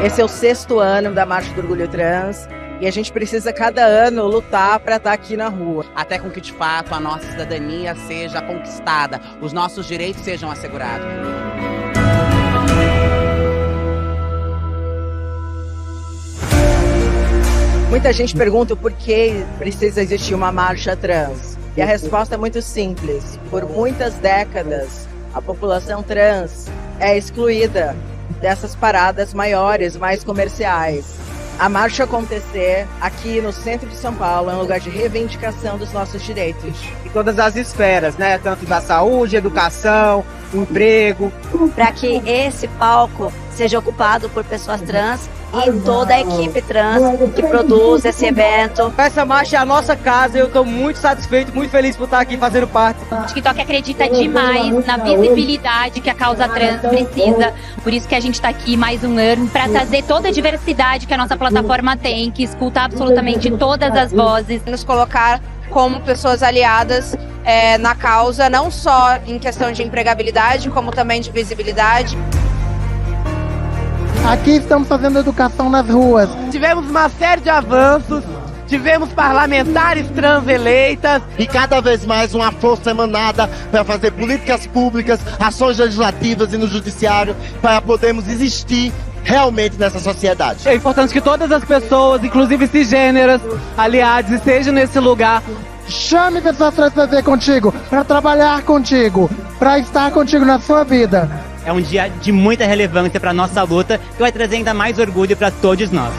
Esse é o 6º ano da Marcha do Orgulho Trans e a gente precisa cada ano lutar para estar aqui na rua. Até com que de fato a nossa cidadania seja conquistada, os nossos direitos sejam assegurados. Muita gente pergunta por que precisa existir uma marcha trans. E a resposta é muito simples. Por muitas décadas, a população trans é excluída dessas paradas maiores, mais comerciais. A marcha acontecer aqui no centro de São Paulo é um lugar de reivindicação dos nossos direitos. Em todas as esferas, né? Tanto da saúde, educação, emprego. Para que esse palco seja ocupado por pessoas trans e toda a equipe trans que produz esse evento. Essa marcha é a nossa casa e eu estou muito satisfeito, muito feliz por estar aqui fazendo parte. O TikTok acredita demais na visibilidade que a causa trans precisa. Por isso que a gente está aqui mais um ano para trazer toda a diversidade que a nossa plataforma tem, que escuta absolutamente todas as vozes. Nos colocar como pessoas aliadas na causa, não só em questão de empregabilidade, como também de visibilidade. Aqui estamos fazendo educação nas ruas. Tivemos uma série de avanços, tivemos parlamentares trans eleitas. E cada vez mais uma força emanada para fazer políticas públicas, ações legislativas e no judiciário, para podermos existir realmente nessa sociedade. É importante que todas as pessoas, inclusive cisgêneras, aliados, estejam nesse lugar. Chame pessoas trans para viver contigo, para trabalhar contigo, para estar contigo na sua vida. É um dia de muita relevância para a nossa luta, que vai trazer ainda mais orgulho para todos nós.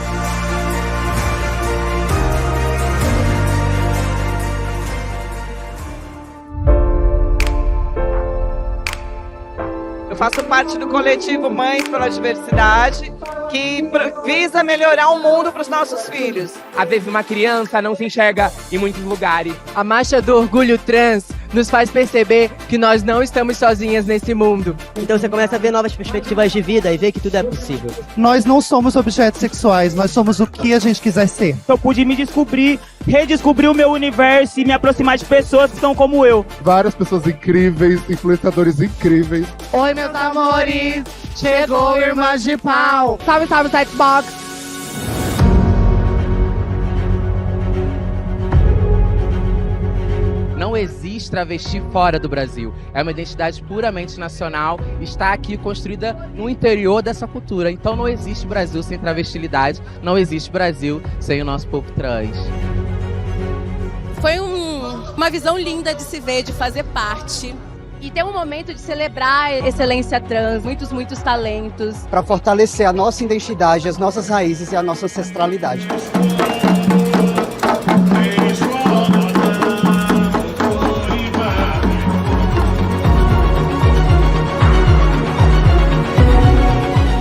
Eu faço parte do coletivo Mães pela Diversidade, que visa melhorar o mundo para os nossos filhos. Às vezes uma criança não se enxerga em muitos lugares. A Marcha do Orgulho Trans nos faz perceber que nós não estamos sozinhas nesse mundo. Então você começa a ver novas perspectivas de vida e ver que tudo é possível. Nós não somos objetos sexuais, nós somos o que a gente quiser ser. Eu pude me descobrir, redescobrir o meu universo e me aproximar de pessoas que são como eu. Várias pessoas incríveis, influenciadores incríveis. Oi, meus amores! Chegou Irmãs de Pau! Salve, salve, SSEX BBOX! Não existe travesti fora do Brasil. É uma identidade puramente nacional, está aqui construída no interior dessa cultura. Então não existe Brasil sem travestilidade, não existe Brasil sem o nosso povo trans. Foi uma visão linda de se ver, de fazer parte. E ter um momento de celebrar a excelência trans, muitos talentos. Para fortalecer a nossa identidade, as nossas raízes e a nossa ancestralidade.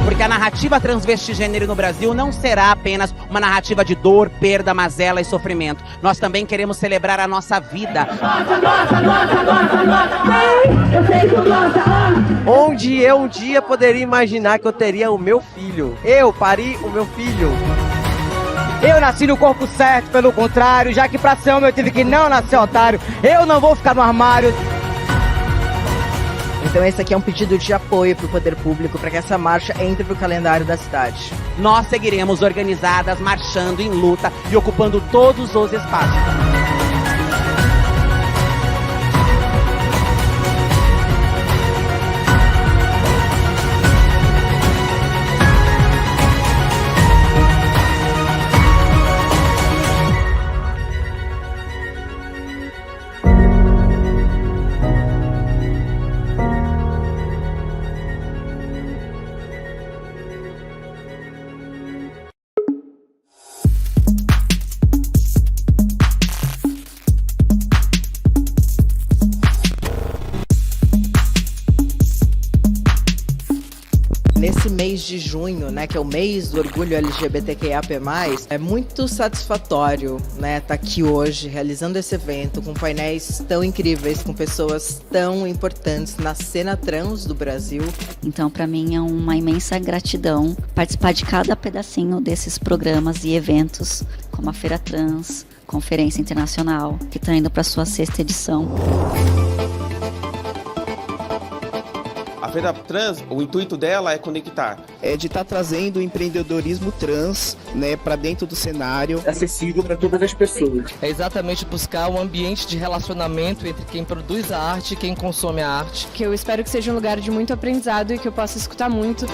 Porque a narrativa transvestigênero no Brasil não será apenas uma narrativa de dor, perda, mazela e sofrimento. Nós também queremos celebrar a nossa vida. Onde eu um dia poderia imaginar que eu teria o meu filho. Eu pari o meu filho. Eu nasci no corpo certo, pelo contrário, já que pra ser homem eu tive que não nascer otário. Eu não vou ficar no armário. Então esse aqui é um pedido de apoio para o poder público, para que essa marcha entre para o calendário da cidade. Nós seguiremos organizadas, marchando em luta e ocupando todos os espaços. mês de junho, né, que é o mês do orgulho LGBTQIAP+, é muito satisfatório, né, estar aqui hoje realizando esse evento com painéis tão incríveis, com pessoas tão importantes na cena trans do Brasil. Então, para mim é uma imensa gratidão participar de cada pedacinho desses programas e eventos, como a Feira Trans, Conferência Internacional, que está indo para sua 6ª edição. A Feira Trans, o intuito dela é conectar. É de estar trazendo o empreendedorismo trans, né, para dentro do cenário. Acessível para todas as pessoas. É exatamente buscar um ambiente de relacionamento entre quem produz a arte e quem consome a arte. Que eu espero que seja um lugar de muito aprendizado e que eu possa escutar muito.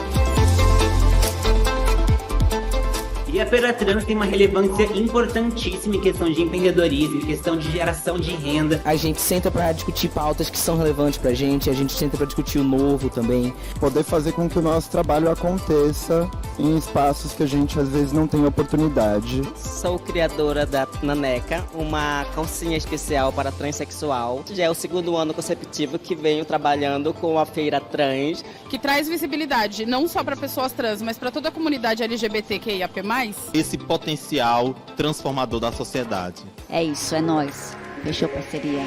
E a Feira Trans tem uma relevância importantíssima em questão de empreendedorismo, em questão de geração de renda. A gente senta para discutir pautas que são relevantes pra gente, a gente senta para discutir o novo também. Poder fazer com que o nosso trabalho aconteça em espaços que a gente às vezes não tem oportunidade. Sou criadora da Naneca, uma calcinha especial para transexual. Já é o 2º ano consecutivo que venho trabalhando com a Feira Trans. Que traz visibilidade não só para pessoas trans, mas para toda a comunidade LGBTQIAP+. Esse potencial transformador da sociedade. É isso, é nós. Fechou parceria.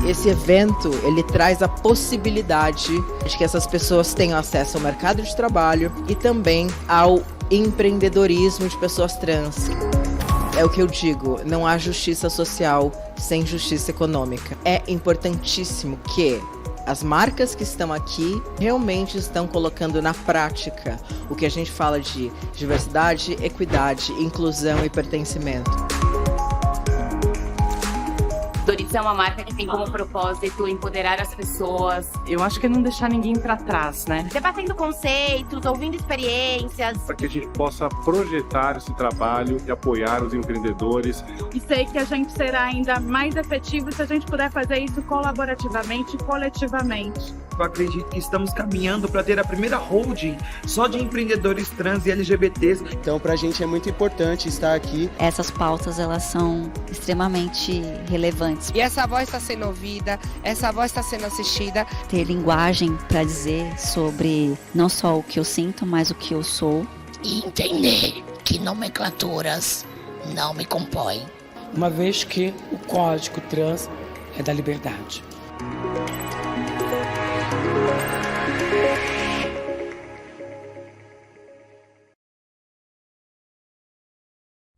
Esse evento, ele traz a possibilidade de que essas pessoas tenham acesso ao mercado de trabalho e também ao empreendedorismo de pessoas trans. É o que eu digo, não há justiça social sem justiça econômica. É importantíssimo que as marcas que estão aqui realmente estão colocando na prática o que a gente fala de diversidade, equidade, inclusão e pertencimento. Doritos é uma marca que tem como propósito empoderar as pessoas. Eu acho que é não deixar ninguém para trás, né? Debatendo conceitos, ouvindo experiências. Para que a gente possa projetar esse trabalho e apoiar os empreendedores. E sei que a gente será ainda mais efetivo se a gente puder fazer isso colaborativamente e coletivamente. Eu acredito que estamos caminhando para ter a primeira holding só de empreendedores trans e LGBTs. Então, para a gente é muito importante estar aqui. Essas pautas, elas são extremamente relevantes. E essa voz está sendo ouvida, essa voz está sendo assistida. Ter linguagem para dizer sobre não só o que eu sinto, mas o que eu sou. E entender que nomenclaturas não me compõem. Uma vez que o código trans é da liberdade.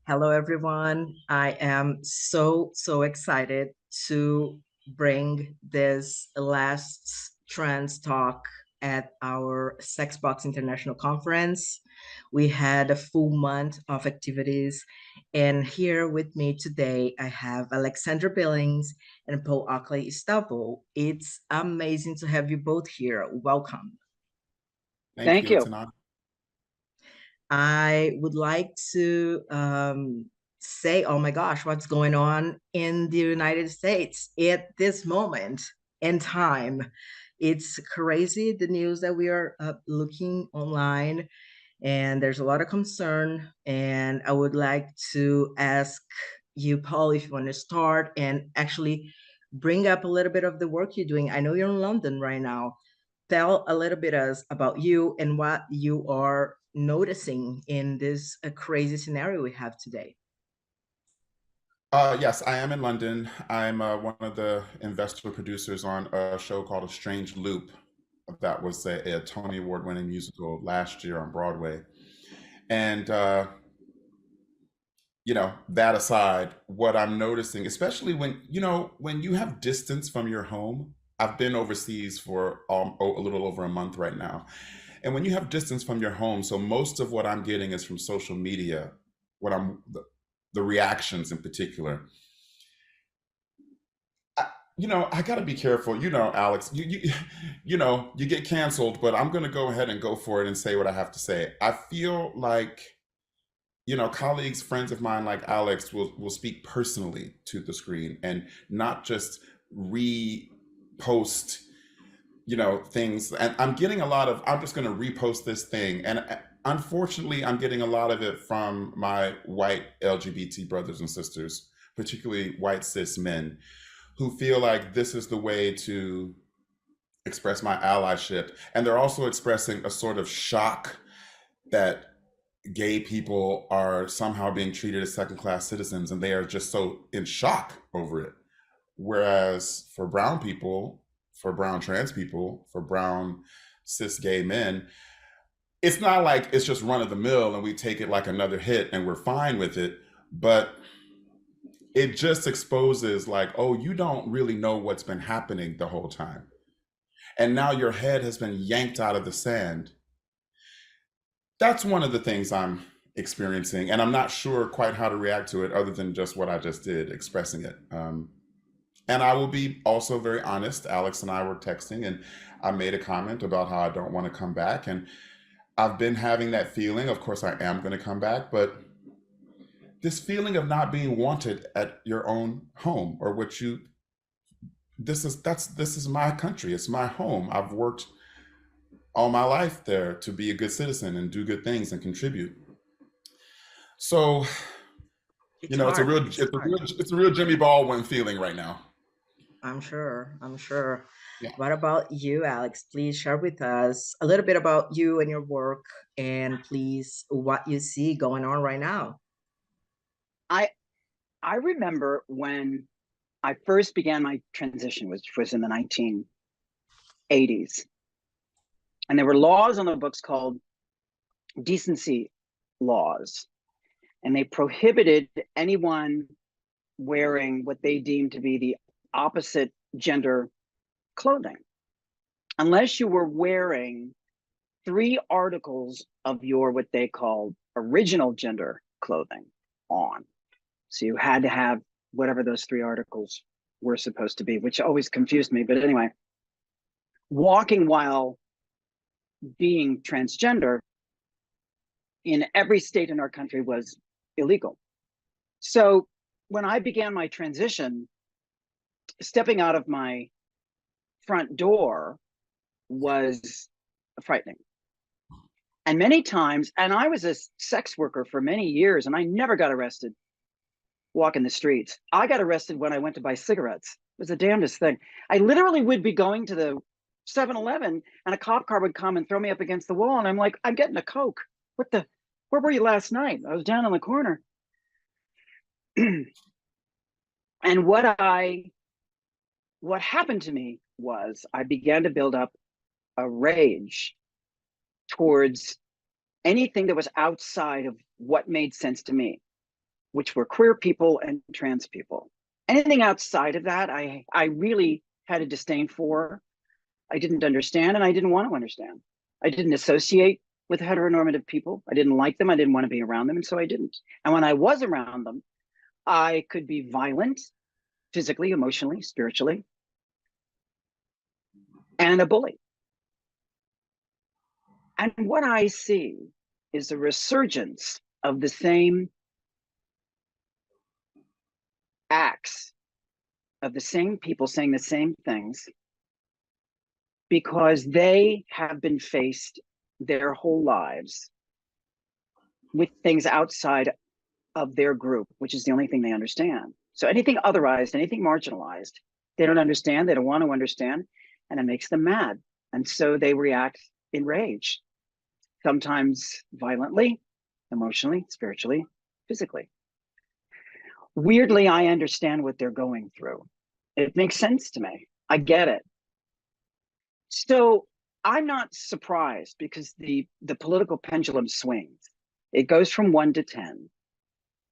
Hello, everyone. I am so excited to bring this last trans talk at our SSEX BBOX International Conference. We had a full month of activities, and here with me today, I have Alexandra Billings and Paul Ockley Stavo. It's amazing to have you both here. Welcome. Thank you. I would like to say, oh my gosh, what's going on in the United States at this moment in time? It's crazy, the news that we are looking online, and there's a lot of concern. And I would like to ask you, Paul, if you want to start and actually bring up a little bit of the work you're doing. I know you're in London right now. Tell a little bit about you and what you are noticing in this crazy scenario we have today. Yes, I am in London. I'm one of the investor producers on a show called A Strange Loop. That was a Tony Award-winning musical last year on Broadway. And, that aside, what I'm noticing, especially when you have distance from your home, I've been overseas for a little over a month right now. And when you have distance from your home, so most of what I'm getting is from social media, the reactions in particular. I got to be careful. Alex, you get canceled, but I'm going to go ahead and go for it and say what I have to say. I feel like, colleagues, friends of mine like Alex will speak personally to the screen and not just repost things. And I'm getting a lot of, I'm just going to repost this thing. And unfortunately, I'm getting a lot of it from my white LGBT brothers and sisters, particularly white cis men, who feel like this is the way to express my allyship. And they're also expressing a sort of shock that gay people are somehow being treated as second-class citizens, and they are just so in shock over it. Whereas for brown people, for brown trans people, for brown cis gay men, it's not like it's just run of the mill and we take it like another hit and we're fine with it, but it just exposes like, oh, you don't really know what's been happening the whole time. And now your head has been yanked out of the sand. That's one of the things I'm experiencing, and I'm not sure quite how to react to it other than just what I just did, expressing it. And I will be also very honest. Alex and I were texting, and I made a comment about how I don't want to come back. And I've been having that feeling. Of course, I am going to come back, but this feeling of not being wanted at your own home, or what you, this is my country. It's my home. I've worked all my life there to be a good citizen and do good things and contribute. So, you know, it's a real Jimmy Baldwin feeling right now. I'm sure. Yeah. What about you, Alex? Please share with us a little bit about you and your work, and please what you see going on right now. I remember when I first began my transition, which was in the 1980s. And there were laws on the books called decency laws. And they prohibited anyone wearing what they deemed to be the opposite gender clothing, unless you were wearing 3 articles of your what they called original gender clothing on. So you had to have whatever those 3 articles were supposed to be, which always confused me. But anyway, walking while being transgender in every state in our country was illegal. So when I began my transition, stepping out of my front door was frightening. And many times, and I was a sex worker for many years, and I never got arrested walking the streets. I got arrested when I went to buy cigarettes. It was the damnedest thing. I literally would be going to the 7-Eleven and a cop car would come and throw me up against the wall. And I'm like, I'm getting a Coke. Where were you last night? I was down in the corner. And what happened to me was I began to build up a rage towards anything that was outside of what made sense to me, which were queer people and trans people. Anything outside of that, I really had a disdain for. I didn't understand, and I didn't want to understand. I didn't associate with heteronormative people. I didn't like them. I didn't want to be around them, and so I didn't. And when I was around them, I could be violent, physically, emotionally, spiritually, and a bully. And what I see is a resurgence of the same acts, of the same people saying the same things, because they have been faced their whole lives with things outside of their group, which is the only thing they understand. So anything otherized, anything marginalized, they don't understand, they don't want to understand, and it makes them mad. And so they react in rage, sometimes violently, emotionally, spiritually, physically. Weirdly, I understand what they're going through. It makes sense to me. I get it. So I'm not surprised, because the political pendulum swings. It goes from 1 to 10.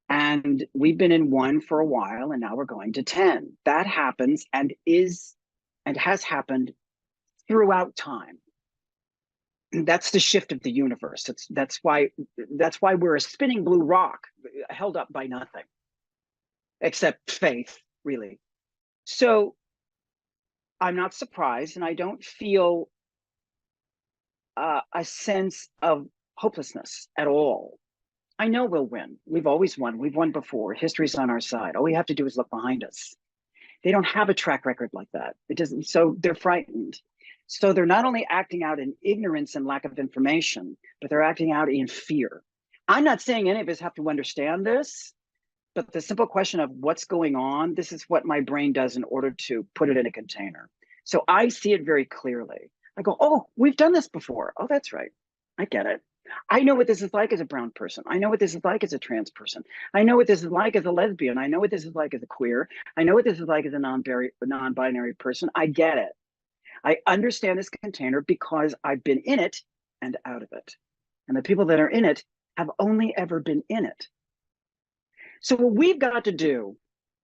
And we've been in 1 for a while, and now we're going to 10. That happens and has happened throughout time. That's the shift of the universe. That's why we're a spinning blue rock held up by nothing, except faith, really. So I'm not surprised, and I don't feel a sense of hopelessness at all. I know we'll win. We've always won. We've won before. History's on our side. All we have to do is look behind us. They don't have a track record like that. It doesn't. So they're frightened. So they're not only acting out in ignorance and lack of information, but they're acting out in fear. I'm not saying any of us have to understand this, but the simple question of what's going on, this is what my brain does in order to put it in a container. So I see it very clearly. I go, oh, we've done this before. Oh, that's right. I get it. I know what this is like as a brown person. I know what this is like as a trans person. I know what this is like as a lesbian. I know what this is like as a queer. I know what this is like as a non-binary person. I get it. I understand this container because I've been in it and out of it. And the people that are in it have only ever been in it. So what we've got to do,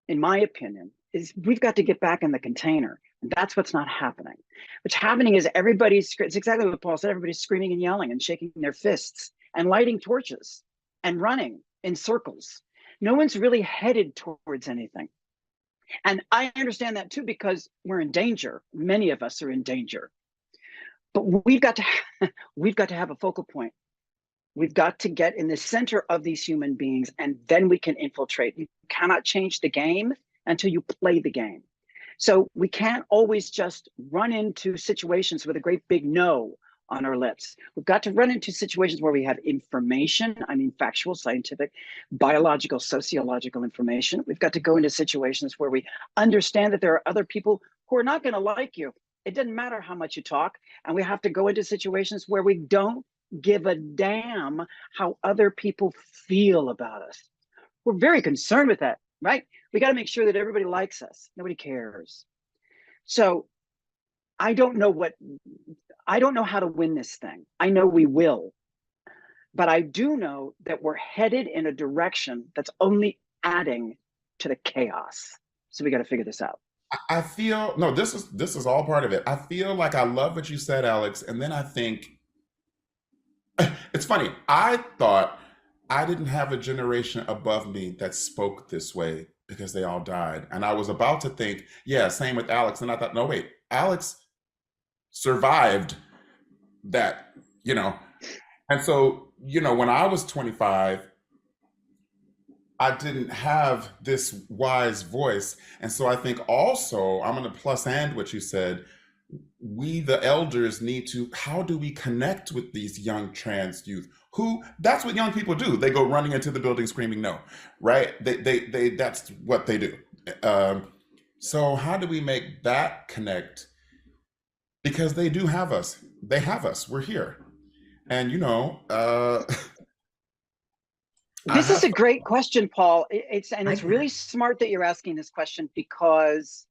in my opinion, is we've got to get back in the container. And that's what's not happening. What's happening is it's exactly what Paul said, everybody's screaming and yelling and shaking their fists and lighting torches and running in circles. No one's really headed towards anything. And I understand that too, because we're in danger. Many of us are in danger. But we've got to have a focal point. We've got to get in the center of these human beings, and then we can infiltrate. You cannot change the game until you play the game. So we can't always just run into situations with a great big no on our lips. We've got to run into situations where we have information, I mean, factual, scientific, biological, sociological information. We've got to go into situations where we understand that there are other people who are not going to like you. It doesn't matter how much you talk. And we have to go into situations where we don't give a damn how other people feel about us. We're very concerned with that, right? We got to make sure that everybody likes us. Nobody cares. So I don't know how to win this thing. I know we will, but I do know that we're headed in a direction that's only adding to the chaos. So we got to figure this out. I feel, no, this is all part of it. I feel like I love what you said, Alex. And then I think, it's funny. I thought I didn't have a generation above me that spoke this way because they all died. And I was about to think, yeah, same with Alex. And I thought, no, wait, Alex survived that, you know. And so, you know, when I was 25, I didn't have this wise voice. And so I think also, I'm going to plus and what you said, we, the elders, need to, how do we connect with these young trans youth who, that's what young people do. They go running into the building screaming no, right? They that's what they do. So how do we make that connect? Because they do have us. They have us. We're here. And, you know, this is a great question, Paul. It's really smart that you're asking this question, because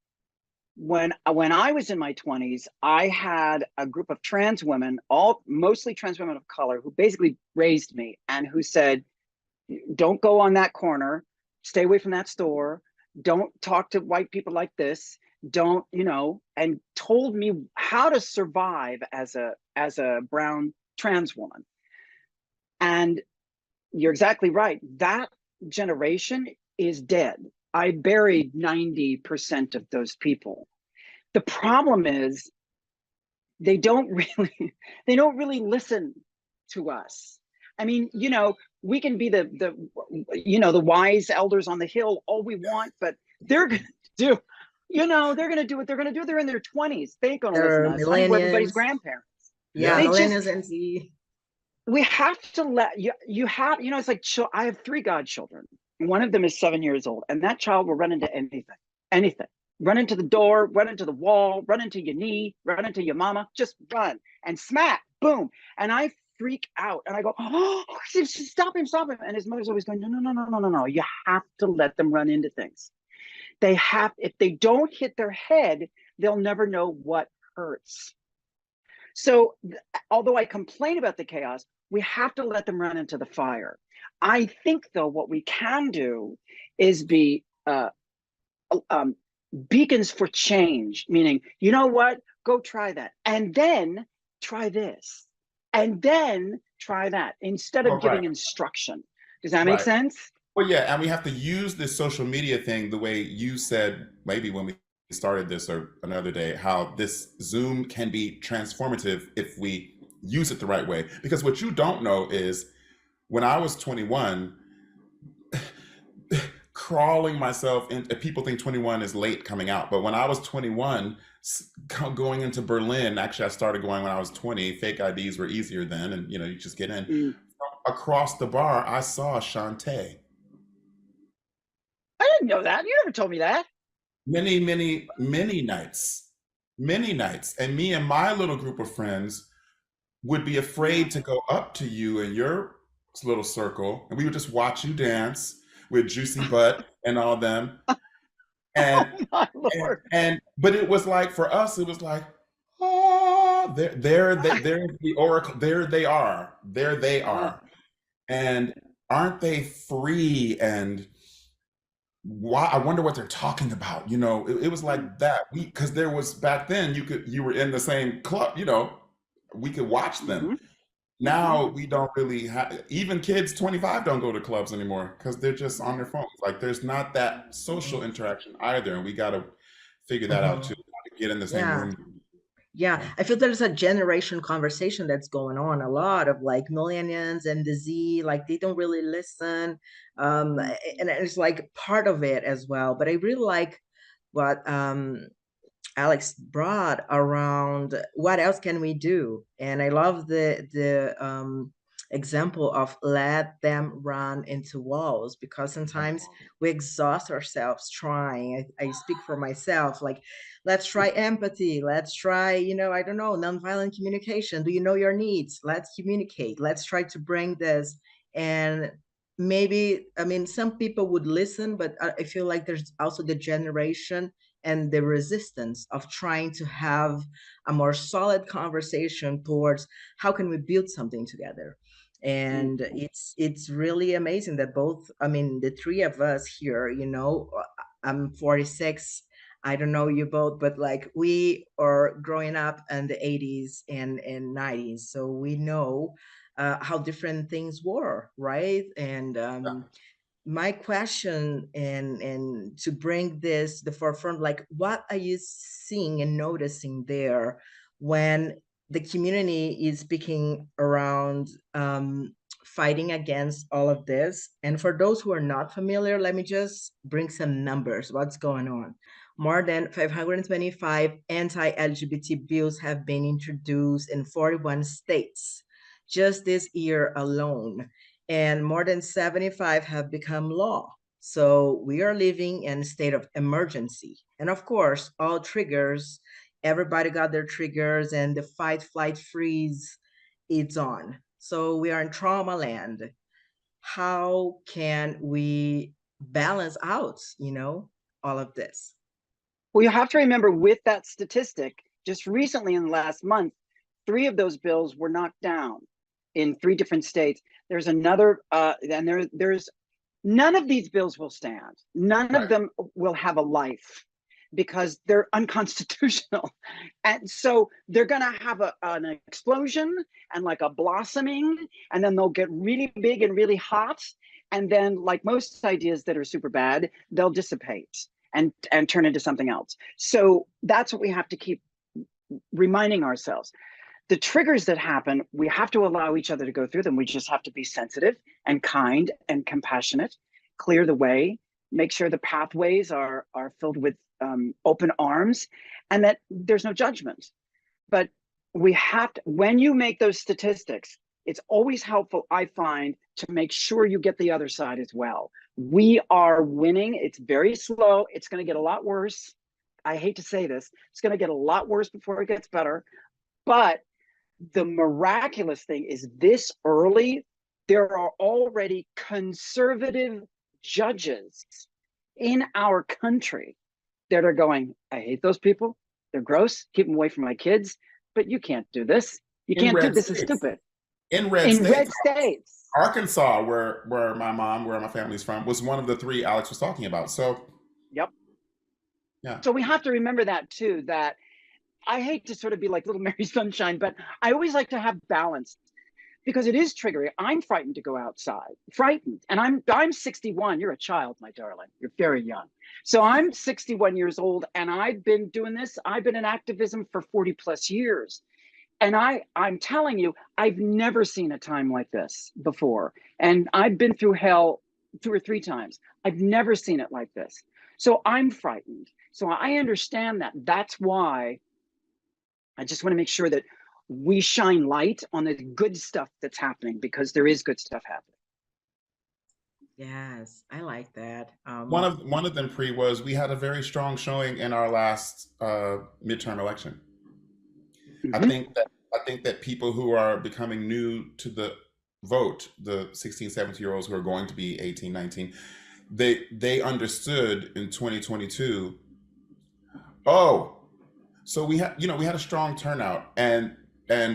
when I was in my 20s, I had a group of trans women, mostly trans women of color, who basically raised me and who said, don't go on that corner, stay away from that store, don't talk to white people like this, don't, you know, and told me how to survive as a brown trans woman. And you're exactly right. That generation is dead. I buried 90% of those people. The problem is they don't really listen to us. I mean, you know, we can be the wise elders on the hill all we want, but they're going to do, you know, they're going to do what they're going to do. They're in their 20s. They ain't going to listen to us. I'm everybody's grandparents. Yeah, millennials and Z. We have to let you have, you know, it's like, I have 3 godchildren. One of them is 7 years old, and that child will run into anything. Run into the door, run into the wall, run into your knee, run into your mama, just run and smack, boom. And I freak out and I go, oh, stop him. And his mother's always going, no. You have to let them run into things. If they don't hit their head, they'll never know what hurts. So although I complain about the chaos, we have to let them run into the fire. I think, though, what we can do is be beacons for change, meaning, you know what, go try that. And then try this. And then try that, instead of giving instruction. Does that make sense? Well, yeah, and we have to use this social media thing the way you said, maybe when we started this or another day, how this Zoom can be transformative if we use it the right way. Because what you don't know is, when I was 21, crawling myself in, people think 21 is late coming out, but when I was 21, going into Berlin, actually I started going when I was 20, fake IDs were easier then, and you know, you just get in. Across the bar, I saw Shantae. I didn't know that. You never told me that. Many nights. many nights. And me and my little group of friends would be afraid to go up to you in your little circle, and we would just watch you dance with Juicy Butt and all them. And, oh my Lord. and but it was like, for us, it was like, oh, they're the oracle. There they are. And aren't they free? And why? I wonder what they're talking about. You know, it was like that. Because there was, back then, you were in the same club. You know, we could watch them. Now we don't really have, even kids 25 don't go to clubs anymore because they're just on their phones. Like, there's not that social interaction either, and we got to figure that out too. How to get in the same room. Yeah, I feel there's a generation conversation that's going on a lot of like millennials and the Z, like they don't really listen. And it's like part of it as well. But I really like what Alex brought around what else can we do. And I love the example of let them run into walls, because sometimes we exhaust ourselves trying. I speak for myself, like, let's try empathy, let's try, you know, I don't know, nonviolent communication. Do you know your needs? Let's communicate, let's try to bring this. And maybe, I mean, some people would listen, but I feel like there's also the generation and the resistance of trying to have a more solid conversation towards how can we build something together. And it's really amazing that both, I mean, the three of us here, you know, I'm 46, I don't know you both, but like we are growing up in the 80s and 90s, so we know how different things were, right? And my question, and to bring this to the forefront, like, what are you seeing and noticing there when the community is speaking around fighting against all of this? And for those who are not familiar, let me just bring some numbers. What's going on? More than 525 anti-LGBT bills have been introduced in 41 states just this year alone, and more than 75 have become law. So we are living in a state of emergency. And of course, all triggers, everybody got their triggers, and the fight, flight, freeze, it's on. So we are in trauma land. How can we balance out, you know, all of this? Well, you have to remember, with that statistic, just recently in the last month, 3 of those bills were knocked down in 3 different states. There's another, and there's none of these bills will stand. None of them will have a life because they're unconstitutional. And so they're gonna have an explosion and like a blossoming, and then they'll get really big and really hot. And then, like most ideas that are super bad, they'll dissipate and turn into something else. So that's what we have to keep reminding ourselves. The triggers that happen, we have to allow each other to go through them. We just have to be sensitive and kind and compassionate, clear the way, make sure the pathways are filled with open arms, and that there's no judgment. But we have to, when you make those statistics, it's always helpful, I find, to make sure you get the other side as well. We are winning. It's very slow. It's going to get a lot worse. I hate to say this. It's going to get a lot worse before it gets better. But the miraculous thing is, this early, there are already conservative judges in our country that are going, I hate those people. They're gross. Keep them away from my kids. But you can't do this. You can't do this. It's stupid. In red states. Arkansas, where my family's from, was one of the 3 Alex was talking about. So, yep. Yeah. So we have to remember that too, that I hate to sort of be like little Mary Sunshine, but I always like to have balance, because it is triggering. I'm frightened to go outside, frightened. And I'm 61. You're a child, my darling. You're very young. So I'm 61 years old, and I've been doing this. I've been in activism for 40 plus years. And I'm telling you, I've never seen a time like this before. And I've been through hell 2 or 3 times. I've never seen it like this. So I'm frightened. So I understand that. That's why I just want to make sure that we shine light on the good stuff that's happening, because there is good stuff happening. Yes, I like that. One of them was we had a very strong showing in our last midterm election. I think that people who are becoming new to the vote, the 16, 17-year-olds who are going to be 18, 19, they understood in 2022. Oh, so we had a strong turnout, and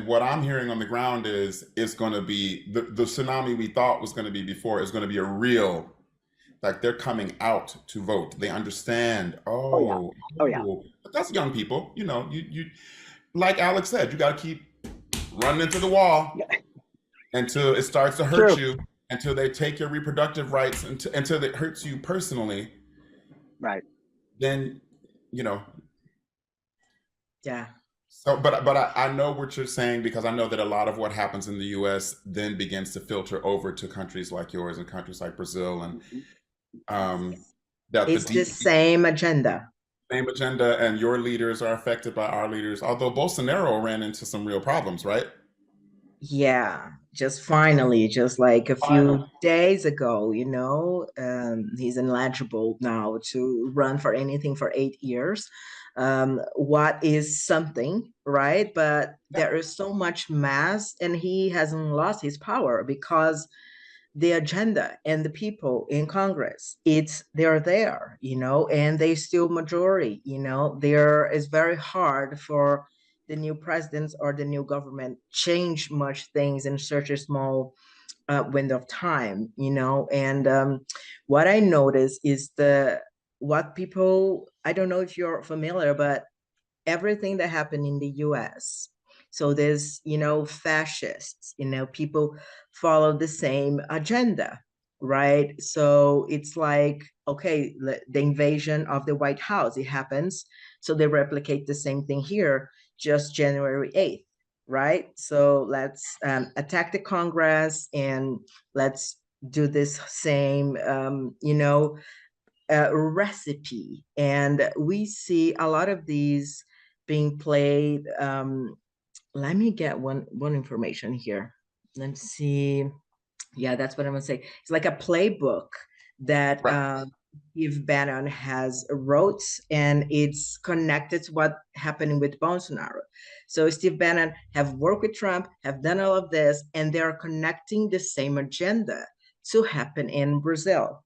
what I'm hearing on the ground is it's going to be the tsunami we thought was going to be before is going to be a real, like they're coming out to vote. They understand. Oh yeah. But that's young people. You like Alex said, you got to keep running into the wall until it starts to hurt you, until they take your reproductive rights, until it hurts you personally. Right. Then, Yeah. So, but I know what you're saying, because I know that a lot of what happens in the U.S. then begins to filter over to countries like yours and countries like Brazil, and it's the same agenda. Same agenda, and your leaders are affected by our leaders. Although Bolsonaro ran into some real problems, right? Yeah, just finally, just like a few days ago, he's ineligible now to run for anything for 8 years. What is something, right? But there is so much mass, and he hasn't lost his power because the agenda and the people in Congress, they're there, and they still majority, it's very hard for the new presidents or the new government change much things in such a small window of time, and what I noticed is what people, I don't know if you're familiar, but everything that happened in the US. So there's, fascists, people follow the same agenda, right? So it's like, okay, the invasion of the White House, it happens. So they replicate the same thing here, just January 8th, right? So let's attack the Congress, and let's do this same, recipe. And we see a lot of these being played. Let me get one information here. Let's see. Yeah, that's what I'm gonna say. It's like a playbook that Steve Bannon has wrote, and it's connected to what happening with Bolsonaro. So Steve Bannon have worked with Trump, have done all of this, and they're connecting the same agenda to happen in Brazil.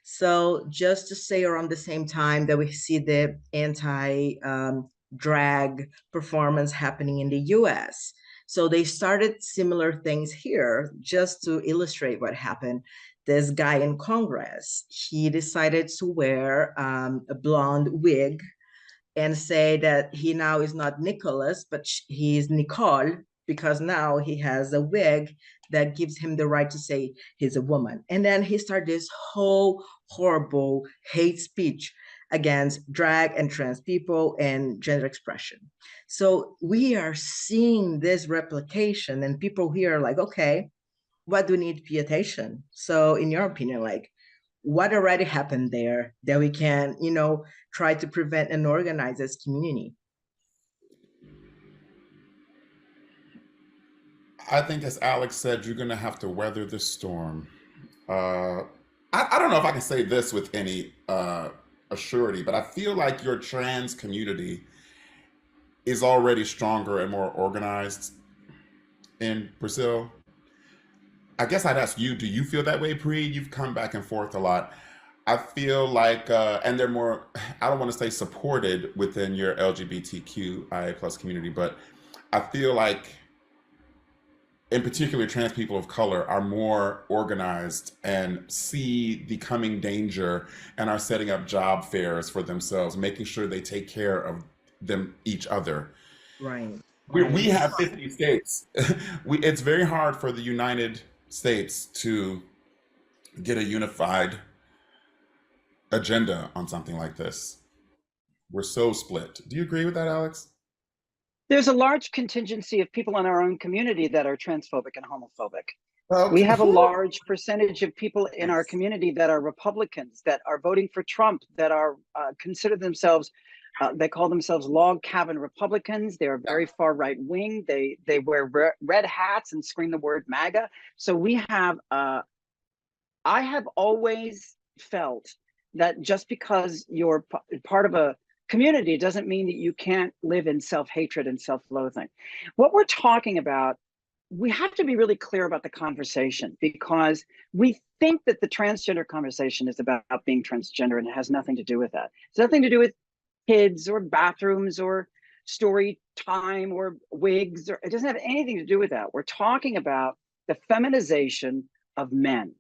So just to say, around the same time that we see the anti-drag performance happening in the US. So they started similar things here. Just to illustrate what happened, this guy in Congress, he decided to wear a blonde wig and say that he now is not Nicholas, but he's Nicole, because now he has a wig that gives him the right to say he's a woman. And then he started this whole horrible hate speech against drag and trans people and gender expression. So we are seeing this replication, and people here are like, okay, what do we need to pay attention? So in your opinion, like, what already happened there that we can, try to prevent and organize as community? I think, as Alex said, you're going to have to weather the storm. I don't know if I can say this with any assurity, but I feel like your trans community is already stronger and more organized in Brazil. I guess I'd ask you, do you feel that way, Pri? You've come back and forth a lot. I feel like, and they're more, I don't want to say supported within your LGBTQIA plus community, but I feel like, in particular, trans people of color are more organized and see the coming danger and are setting up job fairs for themselves, making sure they take care of each other. Right. We have 50 states. It's very hard for the United States to get a unified agenda on something like this. We're so split. Do you agree with that, Alex? There's a large contingency of people in our own community that are transphobic and homophobic. Okay. We have a large percentage of people in our community that are Republicans, that are voting for Trump, that are consider themselves, they call themselves log cabin Republicans. They are very far right wing. They wear red hats and scream the word MAGA. So we have I have always felt that just because you're part of a community doesn't mean that you can't live in self-hatred and self-loathing. What we're talking about, we have to be really clear about the conversation, because we think that the transgender conversation is about being transgender, and it has nothing to do with that. It's nothing to do with kids or bathrooms or story time or wigs, or it doesn't have anything to do with that. We're talking about the feminization of men.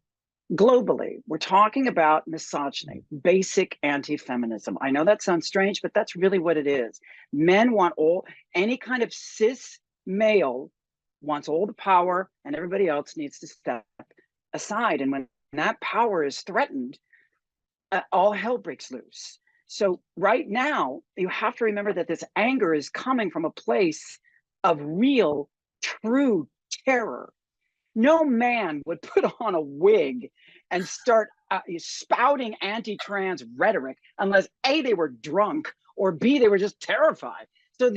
Globally, we're talking about misogyny, basic anti-feminism. I know that sounds strange, but that's really what it is. Men want any kind of cis male wants all the power, and everybody else needs to step aside. And when that power is threatened, all hell breaks loose. So right now, you have to remember that this anger is coming from a place of real, true terror. No man would put on a wig and start spouting anti-trans rhetoric unless A, they were drunk, or B, they were just terrified. So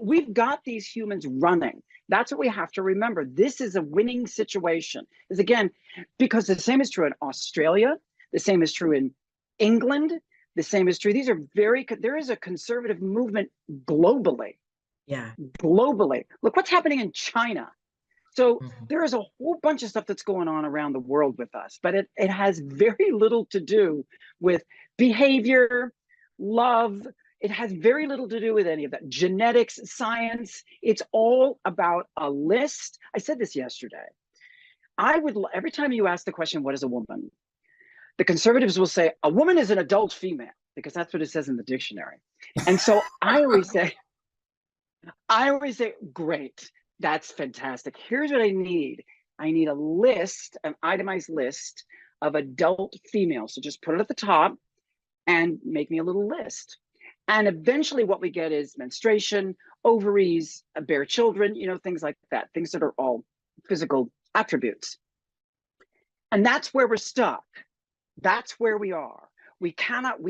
we've got these humans running. That's what we have to remember. This is a winning situation. Is again, because the same is true in Australia, the same is true in England, the same is true. There is a conservative movement globally. Yeah. Globally. Look what's happening in China. So there is a whole bunch of stuff that's going on around the world with us, but it has very little to do with behavior, love. It has very little to do with any of that. Genetics, science, it's all about a list. I said this yesterday. Every time you ask the question, what is a woman? The conservatives will say, a woman is an adult female, because that's what it says in the dictionary. And so I always say, great. That's fantastic. Here's what I need. I need a list, an itemized list of adult females. So just put it at the top and make me a little list. And eventually what we get is menstruation, ovaries, bear children, things like that, things that are all physical attributes. And that's where we're stuck. That's where we are. We cannot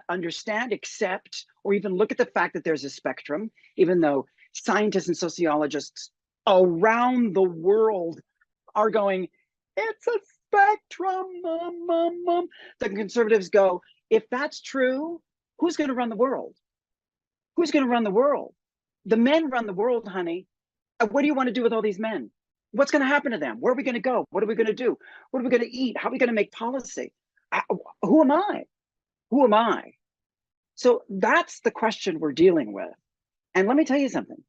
understand, accept, or even look at the fact that there's a spectrum, even though scientists and sociologists around the world are going, it's a spectrum. The conservatives go, if that's true, who's going to run the world? Who's going to run the world? The men run the world, honey. What do you want to do with all these men? What's going to happen to them? Where are we going to go? What are we going to do? What are we going to eat? How are we going to make policy? Who am I? Who am I? So that's the question we're dealing with. And let me tell you something.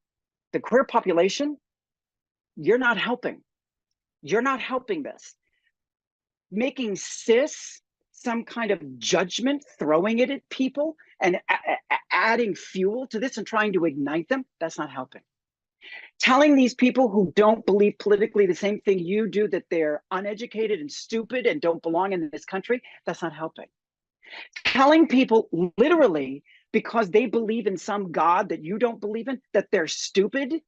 The queer population, you're not helping. You're not helping this. Making cis some kind of judgment, throwing it at people and adding fuel to this and trying to ignite them, that's not helping. Telling these people who don't believe politically the same thing you do, that they're uneducated and stupid and don't belong in this country, that's not helping. Telling people literally, because they believe in some God that you don't believe in, that they're stupid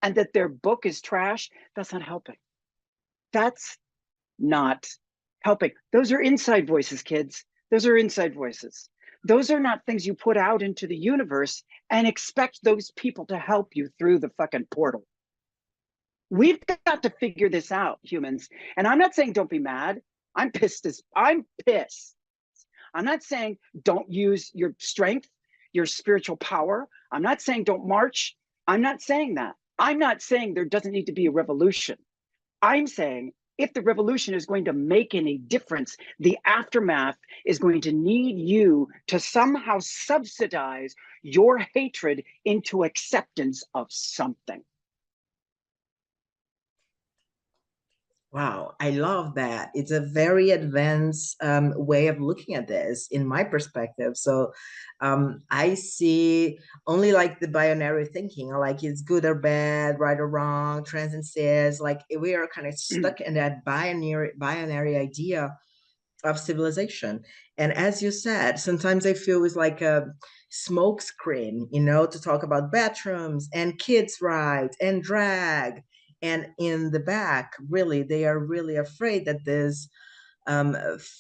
and that their book is trash, that's not helping. That's not helping. Those are inside voices, kids. Those are inside voices. Those are not things you put out into the universe and expect those people to help you through the fucking portal. We've got to figure this out, humans. And I'm not saying don't be mad. I'm pissed. I'm pissed. I'm not saying don't use your strength, your spiritual power. I'm not saying don't march. I'm not saying that. I'm not saying there doesn't need to be a revolution. I'm saying if the revolution is going to make any difference, the aftermath is going to need you to somehow subsidize your hatred into acceptance of something. Wow, I love that. It's a very advanced way of looking at this in my perspective. So I see only like the binary thinking, like it's good or bad, right or wrong, trans and cis, like we are kind of stuck in that binary idea of civilization. And as you said, sometimes I feel it's like a smokescreen, to talk about bathrooms and kids' rights and drag. And in the back, really, they are really afraid that this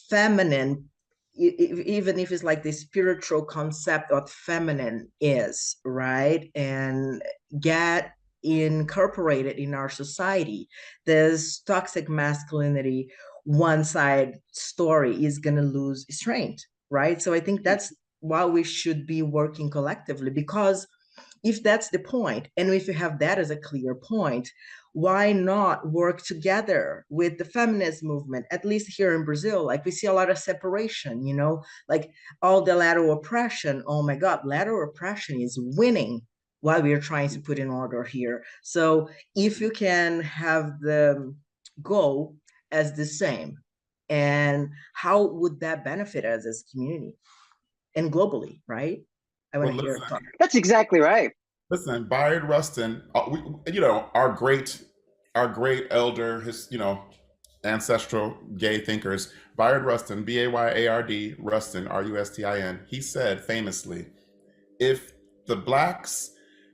feminine, even if it's like the spiritual concept of feminine is, right? And get incorporated in our society. This toxic masculinity one side story is going to lose strength, right? So I think that's why we should be working collectively, because if that's the point, and if you have that as a clear point, why not work together with the feminist movement? At least here in Brazil, like we see a lot of separation, you know, like all the lateral oppression. Oh my God, lateral oppression is winning while we are trying to put in order here. So if you can have the goal as the same, and how would that benefit us as a community and globally, right? I want to hear your thoughts. That's exactly right. Listen, Bayard Rustin, our great elder, his, ancestral gay thinkers, Bayard Rustin, B-A-Y-A-R-D, Rustin, R-U-S-T-I-N, he said famously, if the Blacks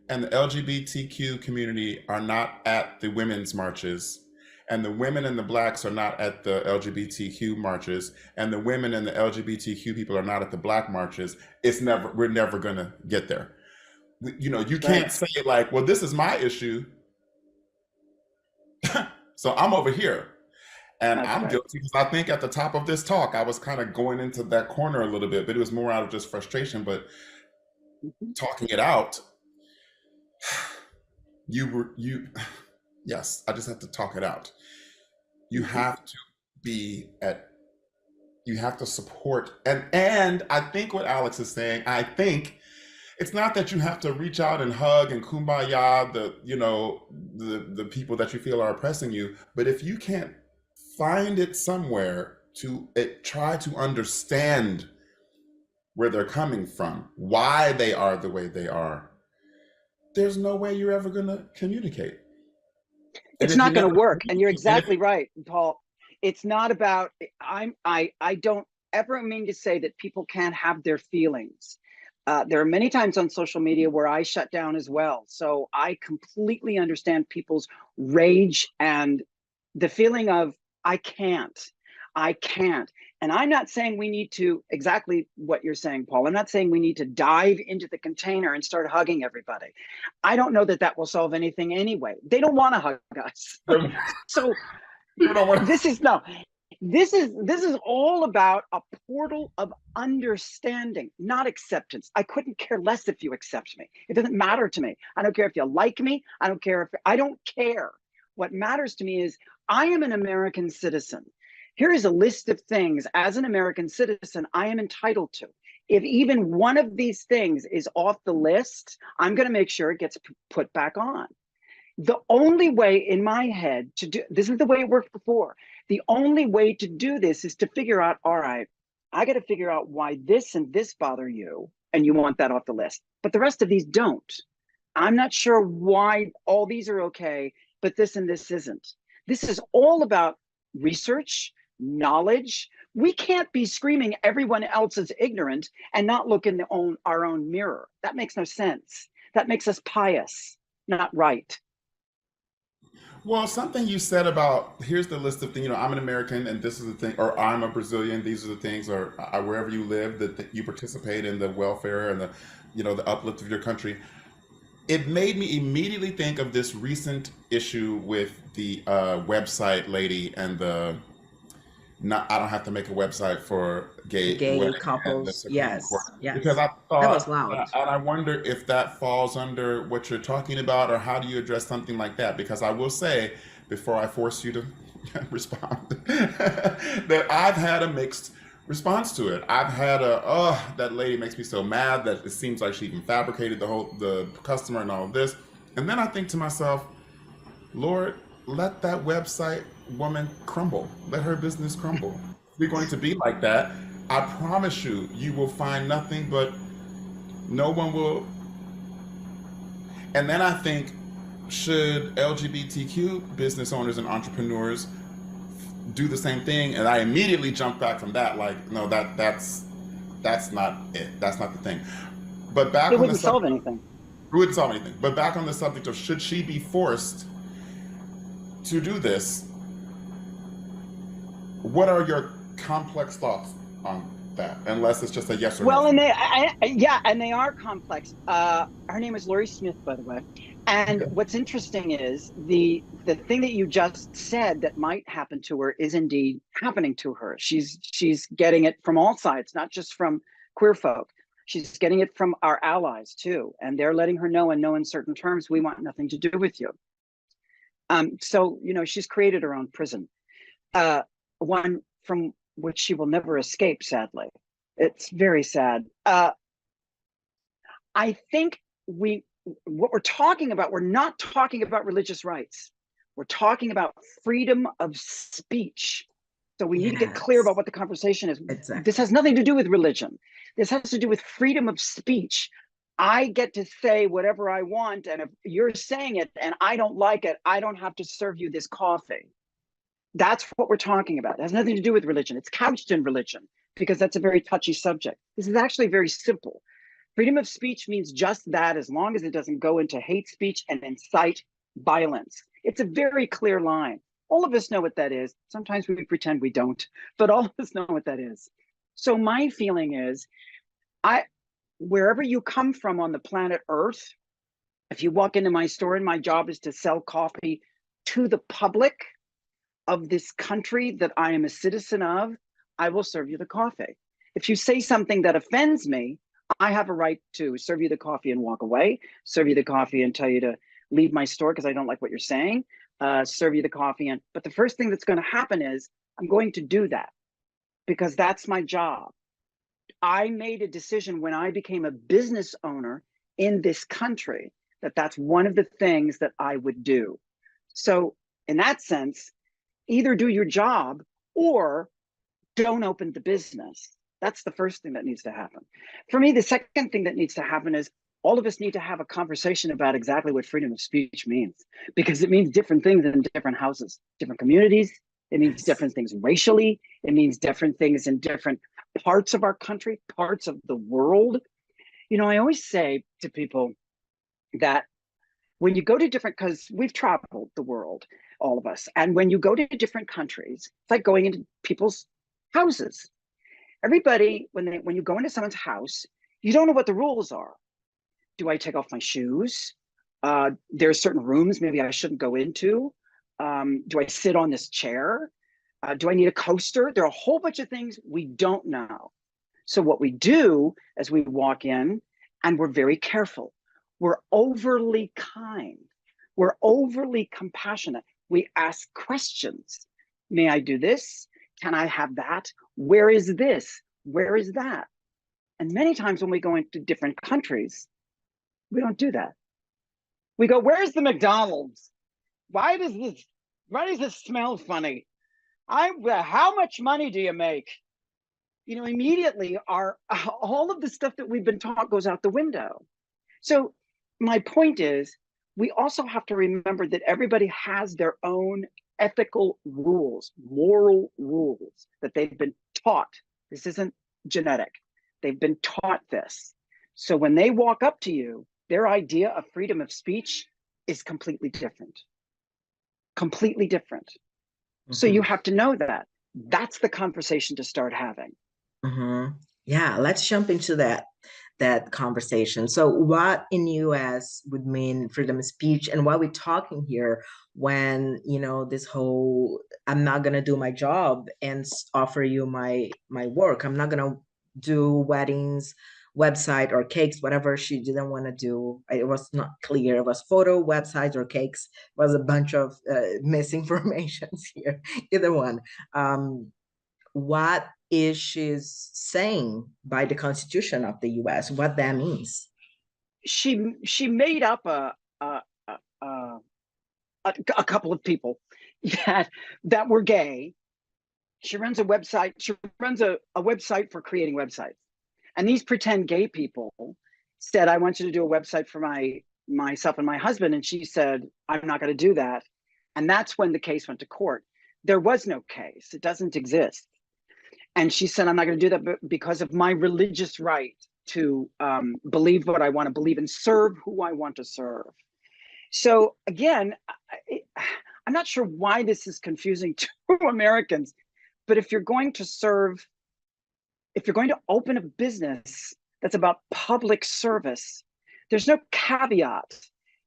and the LGBTQ community are not at the women's marches, and the women and the Blacks are not at the LGBTQ marches, and the women and the LGBTQ people are not at the Black marches, we're never gonna get there. You can't say like, well, this is my issue, so I'm over here. And I'm guilty, because I think at the top of this talk, I was kind of going into that corner a little bit, but it was more out of just frustration, but talking it out, yes, I just have to talk it out. You have to support, and I think what Alex is saying, I think it's not that you have to reach out and hug and kumbaya the people that you feel are oppressing you, but if you can't find it somewhere to try to understand where they're coming from, why they are the way they are, there's no way you're ever going to communicate. It's not going to work. And you're exactly right, Paul. It's not about, I don't ever mean to say that people can't have their feelings. There are many times on social media where I shut down as well. So I completely understand people's rage and the feeling of, I can't. And I'm not saying we need to, exactly what you're saying, Paul, I'm not saying we need to dive into the container and start hugging everybody. I don't know that will solve anything anyway. They don't want to hug us. So this is all about a portal of understanding, not acceptance. I couldn't care less if you accept me. It doesn't matter to me. I don't care if you like me. I don't care. What matters to me is I am an American citizen. Here is a list of things as an American citizen I am entitled to. If even one of these things is off the list, I'm going to make sure it gets put back on. The only way in my head to do, this is the way it worked before. The only way to do this is to figure out, all right, I got to figure out why this and this bother you, and you want that off the list. But the rest of these don't. I'm not sure why all these are okay, but this and this isn't. This is all about research, knowledge. We can't be screaming everyone else is ignorant and not look in our own mirror. That makes no sense. That makes us pious, not right. Well, something you said about, here's the list of things, I'm an American and this is the thing, or I'm a Brazilian, these are the things, or wherever you live, that you participate in the welfare and the uplift of your country. It made me immediately think of this recent issue with the website lady and I don't have to make a website for gay couples. Yes. Because I thought that was loud. And I wonder if that falls under what you're talking about, or how do you address something like that? Because I will say, before I force you to respond, that I've had a mixed response to it. I've had that lady makes me so mad that it seems like she even fabricated the customer and all of this. And then I think to myself, Lord, let that website woman crumble. Let her business crumble. If we're going to be like that, I promise you, you will find nothing but no one will. And then I think, should LGBTQ business owners and entrepreneurs do the same thing? And I immediately jump back from that, like, no, that's not it. That's not the thing. But back it on wouldn't the solve anything. It wouldn't solve anything. But back on the subject of, should she be forced to do this? What are your complex thoughts on that? Unless it's just a yes or no. Well, and they are complex. Her name is Lori Smith, by the way. And what's interesting is the thing that you just said that might happen to her is indeed happening to her. She's getting it from all sides, not just from queer folk. She's getting it from our allies too, and they're letting her know in no uncertain terms, we want nothing to do with you. So, you know, she's created her own prison, one from which she will never escape, sadly. It's very sad. I think what we're talking about, we're not talking about religious rights. We're talking about freedom of speech. So we need to get clear about what the conversation is. Exactly. This has nothing to do with religion. This has to do with freedom of speech. I get to say whatever I want, and if you're saying it and I don't like it, I don't have to serve you this coffee. That's what we're talking about. It has nothing to do with religion. It's couched in religion because that's a very touchy subject. This is actually very simple. Freedom of speech means just that, as long as it doesn't go into hate speech and incite violence. It's a very clear line. All of us know what that is. Sometimes we pretend we don't, but all of us know what that is. So my feeling is, wherever you come from on the planet Earth, if you walk into my store and my job is to sell coffee to the public of this country that I am a citizen of, I will serve you the coffee. If you say something that offends me, I have a right to serve you the coffee and walk away, serve you the coffee and tell you to leave my store because I don't like what you're saying, serve you the coffee. But the first thing that's going to happen is I'm going to do that because that's my job. I made a decision when I became a business owner in this country that that's one of the things that I would do. So in that sense, either do your job or don't open the business. That's the first thing that needs to happen. For me, the second thing that needs to happen is all of us need to have a conversation about exactly what freedom of speech means, because it means different things in different houses, different communities. It means different things racially. It means different things in different parts of our country, parts of the world. You know, I always say to people that when you go to different, because we've traveled the world, all of us, and when you go to different countries, it's like going into people's houses. Everybody, when you go into someone's house, you don't know what the rules are. Do I take off my shoes? There are certain rooms maybe I shouldn't go into. Do I sit on this chair? Do I need a coaster? There are a whole bunch of things we don't know. So what we do as we walk in, and we're very careful, we're overly kind. We're overly compassionate. We ask questions. May I do this? Can I have that? Where is this? Where is that? And many times when we go into different countries, we don't do that. We go, where's the McDonald's? Why does this smell funny? How much money do you make? You know, immediately all of the stuff that we've been taught goes out the window. So my point is, we also have to remember that everybody has their own ethical rules, moral rules that they've been taught. This isn't genetic. They've been taught this. So when they walk up to you, their idea of freedom of speech is completely different. Completely different. Mm-hmm. So you have to know that. That's the conversation to start having. Mm-hmm. Yeah, let's jump into that conversation. So what in the US would mean freedom of speech, and why we're talking here when, you know, this whole, I'm not going to do my job and offer you my work. I'm not going to do weddings, website or cakes, whatever she didn't want to do. It was not clear. It was photo, websites, or cakes. It was a bunch of misinformations here, either one. What is she saying by the Constitution of the US, what that means? She made up a couple of people that were gay. She runs a website. She runs a website for creating websites. And these pretend gay people said, I want you to do a website for myself and my husband. And she said, I'm not going to do that. And that's when the case went to court. There was no case. It doesn't exist. And she said, I'm not going to do that because of my religious right to believe what I want to believe and serve who I want to serve. So again, I'm not sure why this is confusing to Americans, but if you're going to open a business that's about public service, there's no caveat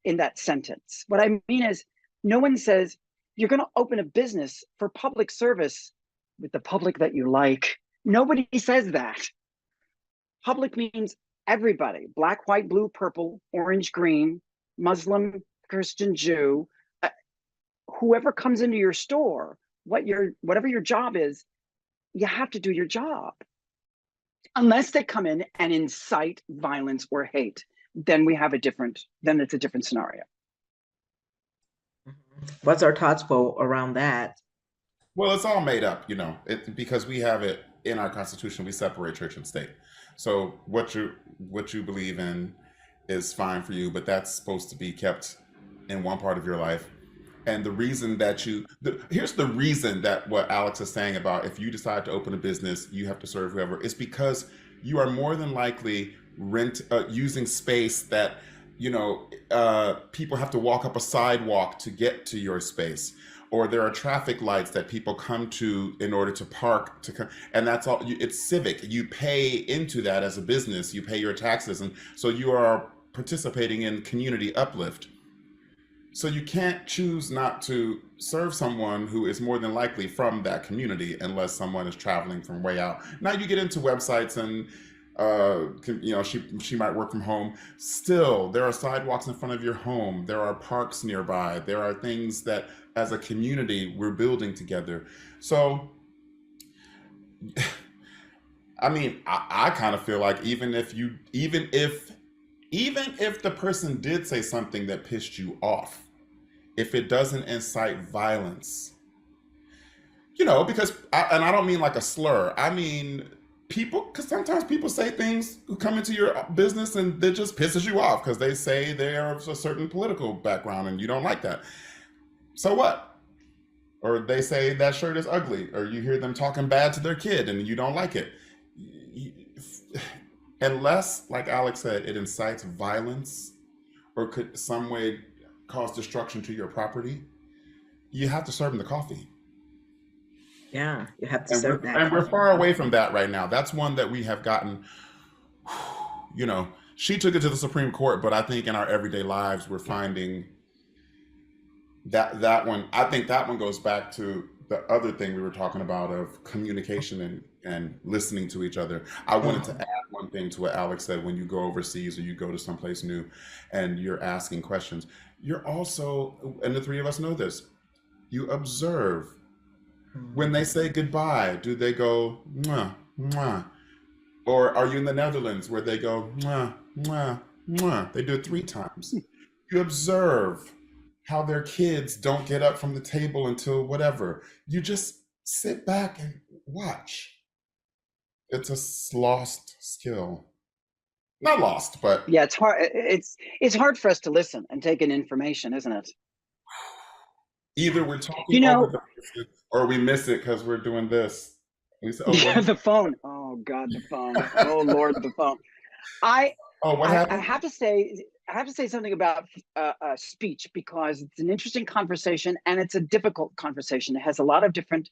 in that sentence. What I mean is, no one says you're going to open a business for public service with the public that you like. Nobody says that. Public means everybody, black, white, blue, purple, orange, green, Muslim, Christian, Jew, whoever comes into your store, whatever your job is, you have to do your job. Unless they come in and incite violence or hate, then it's a different scenario. What's our thoughts around that? Well, it's all made up, because we have it in our Constitution. We separate church and state. So what you believe in is fine for you, but that's supposed to be kept in one part of your life. And the reason that here's the reason that what Alex is saying about if you decide to open a business, you have to serve whoever, is because you are more than likely using space that, people have to walk up a sidewalk to get to your space, or there are traffic lights that people come to in order to park and that's all. It's civic. You pay into that as a business. You pay your taxes, and so you are participating in community uplift. So you can't choose not to serve someone who is more than likely from that community unless someone is traveling from way out. Now you get into websites and, she might work from home. Still, there are sidewalks in front of your home. There are parks nearby. There are things that as a community we're building together. So, I mean, I kind of feel like even if the person did say something that pissed you off, if it doesn't incite violence, because, I don't mean like a slur, I mean because sometimes people say things who come into your business and it just pisses you off because they say they're of a certain political background and you don't like that. So what? Or they say that shirt is ugly, or you hear them talking bad to their kid and you don't like it. Unless, like Alex said, it incites violence or could some way cause destruction to your property, you have to serve them the coffee. Yeah, you have to serve that. And we're far away from that right now. That's one that we have gotten, she took it to the Supreme Court, but I think in our everyday lives, we're finding that one, I think that one goes back to the other thing we were talking about of communication and listening to each other. I wanted to add one thing to what Alex said. When you go overseas or you go to someplace new and you're asking questions, you're also, and the three of us know this, you observe. When they say goodbye, do they go mwah, mwah? Or are you in the Netherlands where they go mwah, mwah, mwah? They do it 3 times. You observe how their kids don't get up from the table until whatever. You just sit back and watch. It's a lost skill. Not lost, but yeah, it's hard. It's hard for us to listen and take in information, isn't it? Either we're talking over the person, or we miss it because we're doing this. We say, the phone. Oh God, the phone. Oh Lord, the phone. What happened? I have to say something about speech, because it's an interesting conversation and it's a difficult conversation. It has a lot of different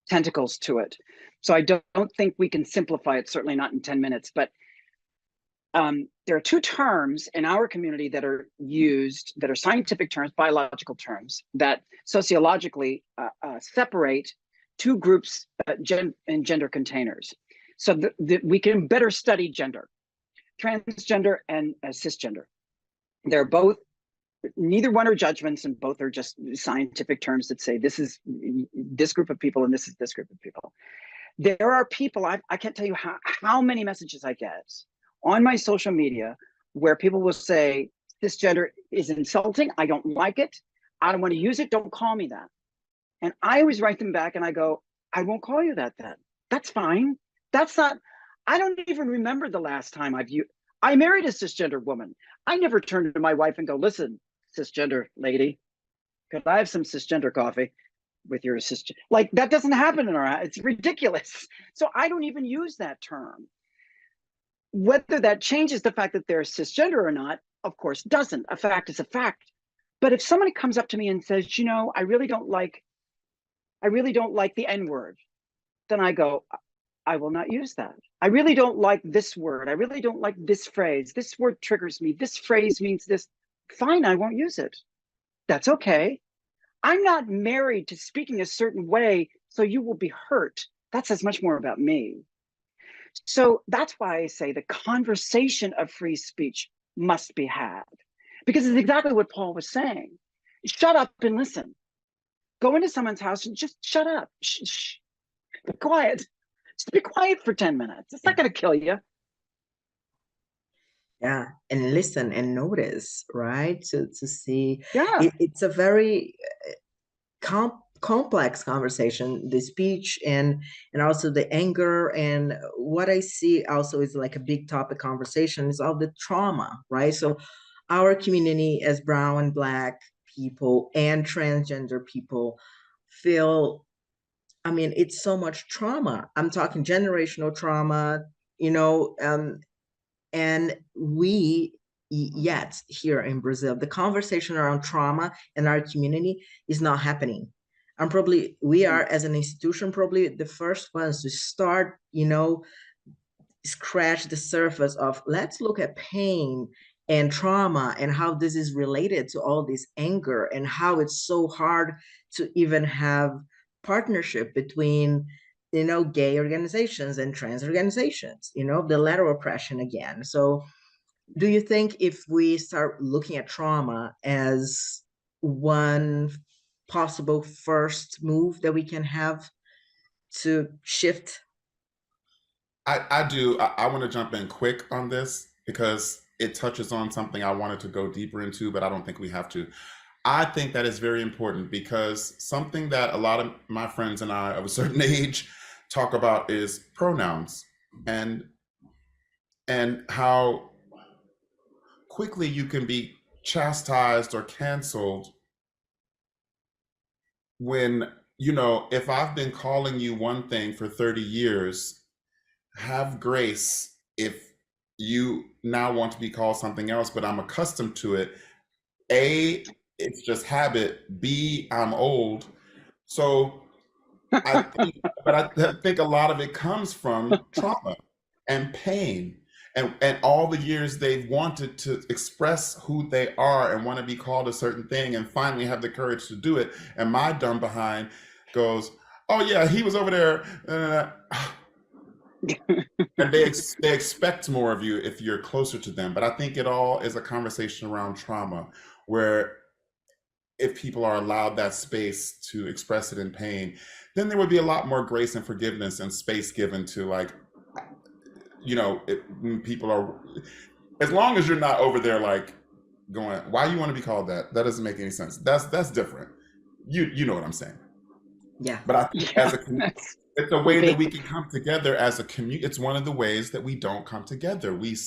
tentacles to it. So I don't think we can simplify it, certainly not in 10 minutes, but there are 2 terms in our community that are used, that are scientific terms, biological terms, that sociologically separate 2 groups in gender containers. So we can better study gender, transgender and cisgender. They're both, neither one are judgments, and both are just scientific terms that say this is this group of people and this is this group of people. There are people, I can't tell you how many messages I get on my social media where people will say, cisgender is insulting, I don't like it, I don't want to use it, don't call me that. And I always write them back and I go, I won't call you that then. That's fine. That's not, I don't even remember the last time I married a cisgender woman. I never turned to my wife and go, listen, cisgender lady, could I have some cisgender coffee with your cisgender? Like, that doesn't happen in our house. It's ridiculous. So I don't even use that term. Whether that changes the fact that they're cisgender or not, of course, doesn't. A fact is a fact. But if somebody comes up to me and says, I really don't like the N-word, then I go, I will not use that. I really don't like this word. I really don't like this phrase. This word triggers me. This phrase means this. fine, I won't use it. That's okay. I'm not married to speaking a certain way, so you will be hurt. That says much more about me. So that's why I say the conversation of free speech must be had, because it's exactly what Paul was saying. Shut up and listen. Go into someone's house and just shut up. Shh. Be quiet. Just be quiet for 10 minutes. It's not going to kill you. Yeah, and listen and notice, right? To see, yeah, it's a very complex conversation, the speech and also the anger. And what I see also is like a big topic conversation is all the trauma, right? So our community as brown and Black people and transgender people feel, I mean, it's so much trauma. I'm talking generational trauma, you know, and we, yet here in Brazil, the conversation around trauma in our community is not happening. And probably we are, as an institution, probably the first ones to start, you know, scratch the surface of, let's look at pain and trauma and how this is related to all this anger and how it's so hard to even have partnership between, you know, gay organizations and trans organizations, you know, the lateral oppression again. So do you think if we start looking at trauma as one possible first move that we can have to shift? I do. I want to jump in quick on this because it touches on something I wanted to go deeper into, but I don't think we have to. I think that is very important because something that a lot of my friends and I of a certain age talk about is pronouns and how quickly you can be chastised or canceled when, you know, if I've been calling you one thing for 30 years, have grace if you now want to be called something else, but I'm accustomed to it. A, it's just habit. B, I'm old. So I think a lot of it comes from trauma and pain and all the years they've wanted to express who they are and want to be called a certain thing and finally have the courage to do it. And my dumb behind goes, oh yeah, he was over there. And they expect more of you if you're closer to them. But I think it all is a conversation around trauma where if people are allowed that space to express it in pain, then there would be a lot more grace and forgiveness and space given to, like, you know, when people are, as long as you're not over there like going, why you want to be called that? That doesn't make any sense. That's different. You know what I'm saying? Yeah. But I think as a community, it's a way that we can come together as a community. It's one of the ways that we don't come together. We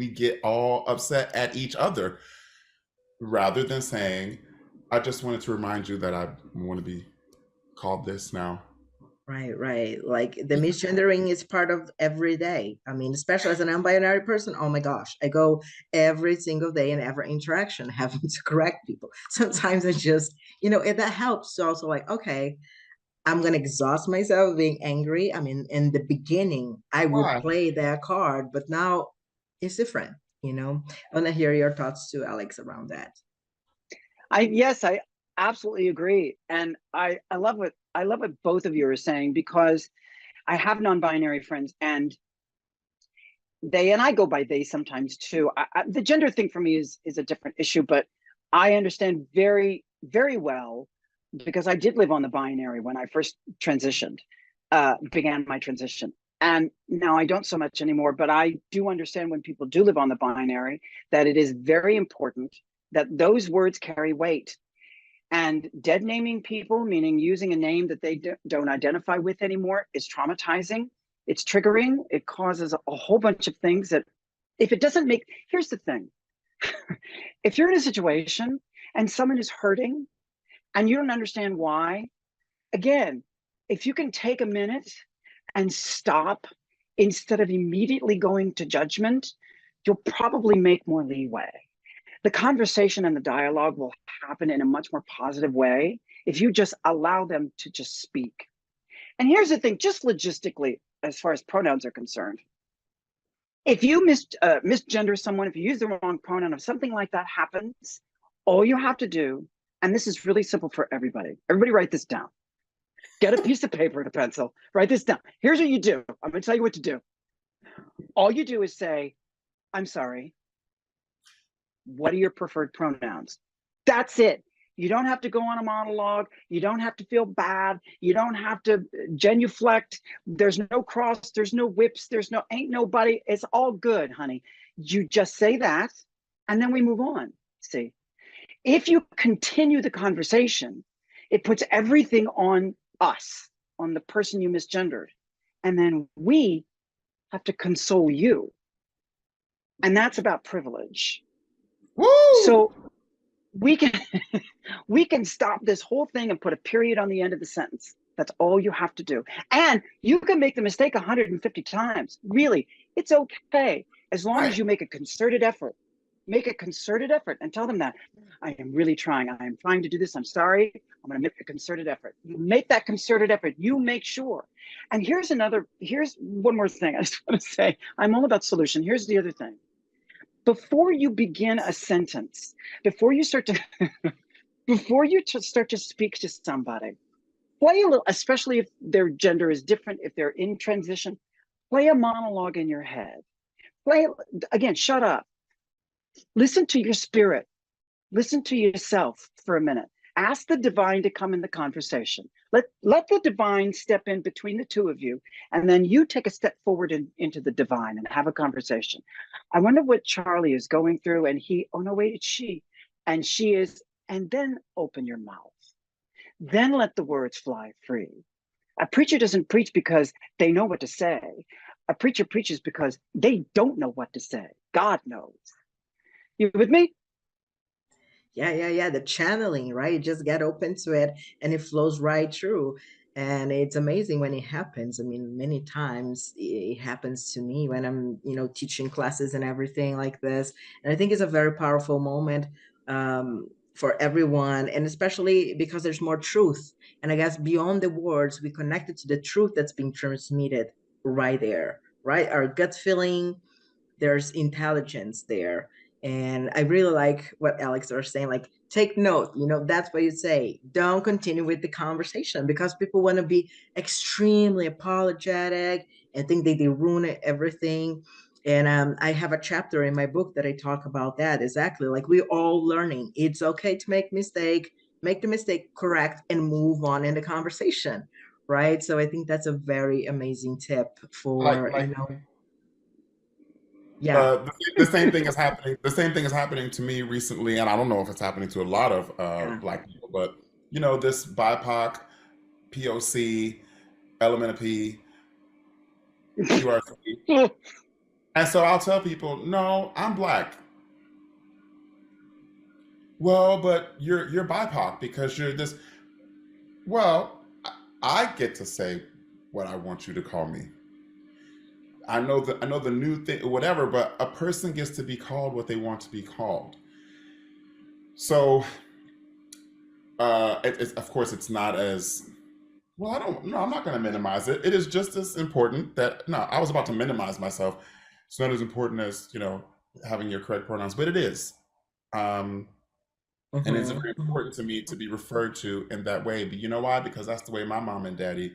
get all upset at each other rather than saying, I just wanted to remind you that I want to be called this now. Right. Like the misgendering is part of every day. I mean, especially as an non-binary person, oh my gosh, I go every single day in every interaction having to correct people. Sometimes it's just, you know, that helps to also like, okay, I'm going to exhaust myself being angry. I mean, in the beginning, I would play that card, but now it's different, you know? I want to hear your thoughts too, Alex, around that. Yes, I absolutely agree. And I love what both of you are saying, because I have non-binary friends and I go by they sometimes too. The gender thing for me is a different issue, but I understand very, very well, because I did live on the binary when I first transitioned, began my transition. And now I don't so much anymore, but I do understand when people do live on the binary, that it is very important that those words carry weight. And dead naming people, meaning using a name that they don't identify with anymore, is traumatizing. It's triggering. It causes a whole bunch of things that if it doesn't make, here's the thing. If you're in a situation and someone is hurting and you don't understand why, again, if you can take a minute and stop instead of immediately going to judgment, you'll probably make more leeway. The conversation and the dialogue will happen in a much more positive way if you just allow them to just speak. And here's the thing, just logistically, as far as pronouns are concerned, if you misgender someone, if you use the wrong pronoun, if something like that happens, All you have to do, and this is really simple for everybody. Everybody write this down. Get a piece of paper and a pencil, write this down. Here's what you do. I'm gonna tell you what to do. All you do is say, I'm sorry, what are your preferred pronouns? That's it. You don't have to go on a monologue. You don't have to feel bad. You don't have to genuflect. There's no cross, there's no whips, ain't nobody. It's all good, honey. You just say that, and then we move on, see? If you continue the conversation, it puts everything on us, on the person you misgendered. And then we have to console you. And that's about privilege. Woo! So we can stop this whole thing and put a period on the end of the sentence. That's all you have to do. And you can make the mistake 150 times. Really, it's okay. As long as you make a concerted effort. Make a concerted effort and tell them that. I am really trying. I am trying to do this. I'm sorry. I'm going to make a concerted effort. You make that concerted effort. You make sure. And here's one more thing I just want to say. I'm all about solution. Here's the other thing. Before you begin a sentence, before you start to speak to somebody, play a little, especially if their gender is different, if they're in transition, play a monologue in your head. Again, shut up. Listen to your spirit. Listen to yourself for a minute. Ask the divine to come in the conversation. Let the divine step in between the two of you, and then you take a step forward into the divine and have a conversation. I wonder what Charlie is going through, and oh no, wait, it's she. And she is, and then open your mouth. Then let the words fly free. A preacher doesn't preach because they know what to say. A preacher preaches because they don't know what to say. God knows. You with me? Yeah. The channeling, right? You just get open to it and it flows right through. And it's amazing when it happens. I mean, many times it happens to me when I'm, teaching classes and everything like this. And I think it's a very powerful moment for everyone, and especially because there's more truth. And I guess beyond the words, we connected to the truth that's being transmitted right there, right? Our gut feeling, there's intelligence there. And I really like what Alex was saying, like, take note, that's what you say. Don't continue with the conversation because people want to be extremely apologetic and think they ruin everything. And I have a chapter in my book that I talk about that exactly. Like, we're all learning. It's okay to make the mistake correct and move on in the conversation, right? So I think that's a very amazing tip for, yeah. The same thing is happening. The same thing is happening to me recently, and I don't know if it's happening to a lot of Black people. But this BIPOC, POC, element of P, QRC, and so I'll tell people, no, I'm Black. Well, but you're BIPOC because you're this. Well, I get to say what I want you to call me. I know the new thing, whatever, but a person gets to be called what they want to be called. So, of course, it's not as well. I'm not going to minimize it. It is just as important that I was about to minimize myself. It's not as important as having your correct pronouns, but it is, and it's very important to me to be referred to in that way. But you know why? Because that's the way my mom and daddy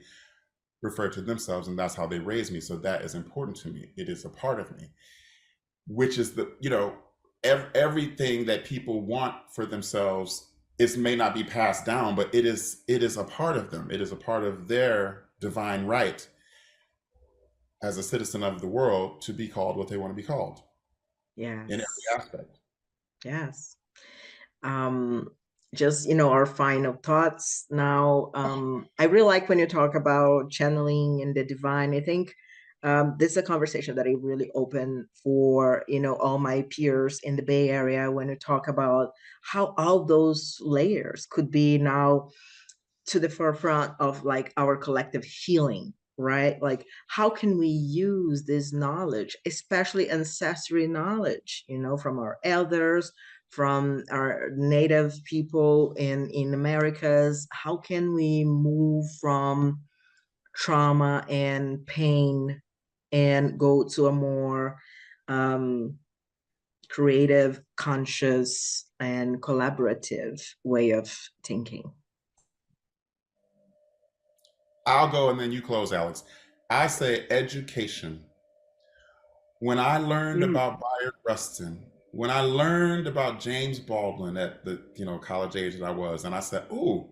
refer to themselves, and that's how they raised me. So that is important to me. It is a part of me, which is everything that people want for themselves may not be passed down, but it is a part of them. It is a part of their divine right as a citizen of the world to be called what they want to be called. Yes. In every aspect. Yes. Just, our final thoughts now. I really like when you talk about channeling and the divine. I think this is a conversation that I really open for, all my peers in the Bay Area when you talk about how all those layers could be now to the forefront of like our collective healing, right? Like, how can we use this knowledge, especially ancestry knowledge, from our elders, from our native people in Americas? How can we move from trauma and pain and go to a more creative, conscious and collaborative way of thinking? I'll go and then you close, Alex. I say education. When I learned about Bayard Rustin, when I learned about James Baldwin at the college age that I was, and I said, "Ooh,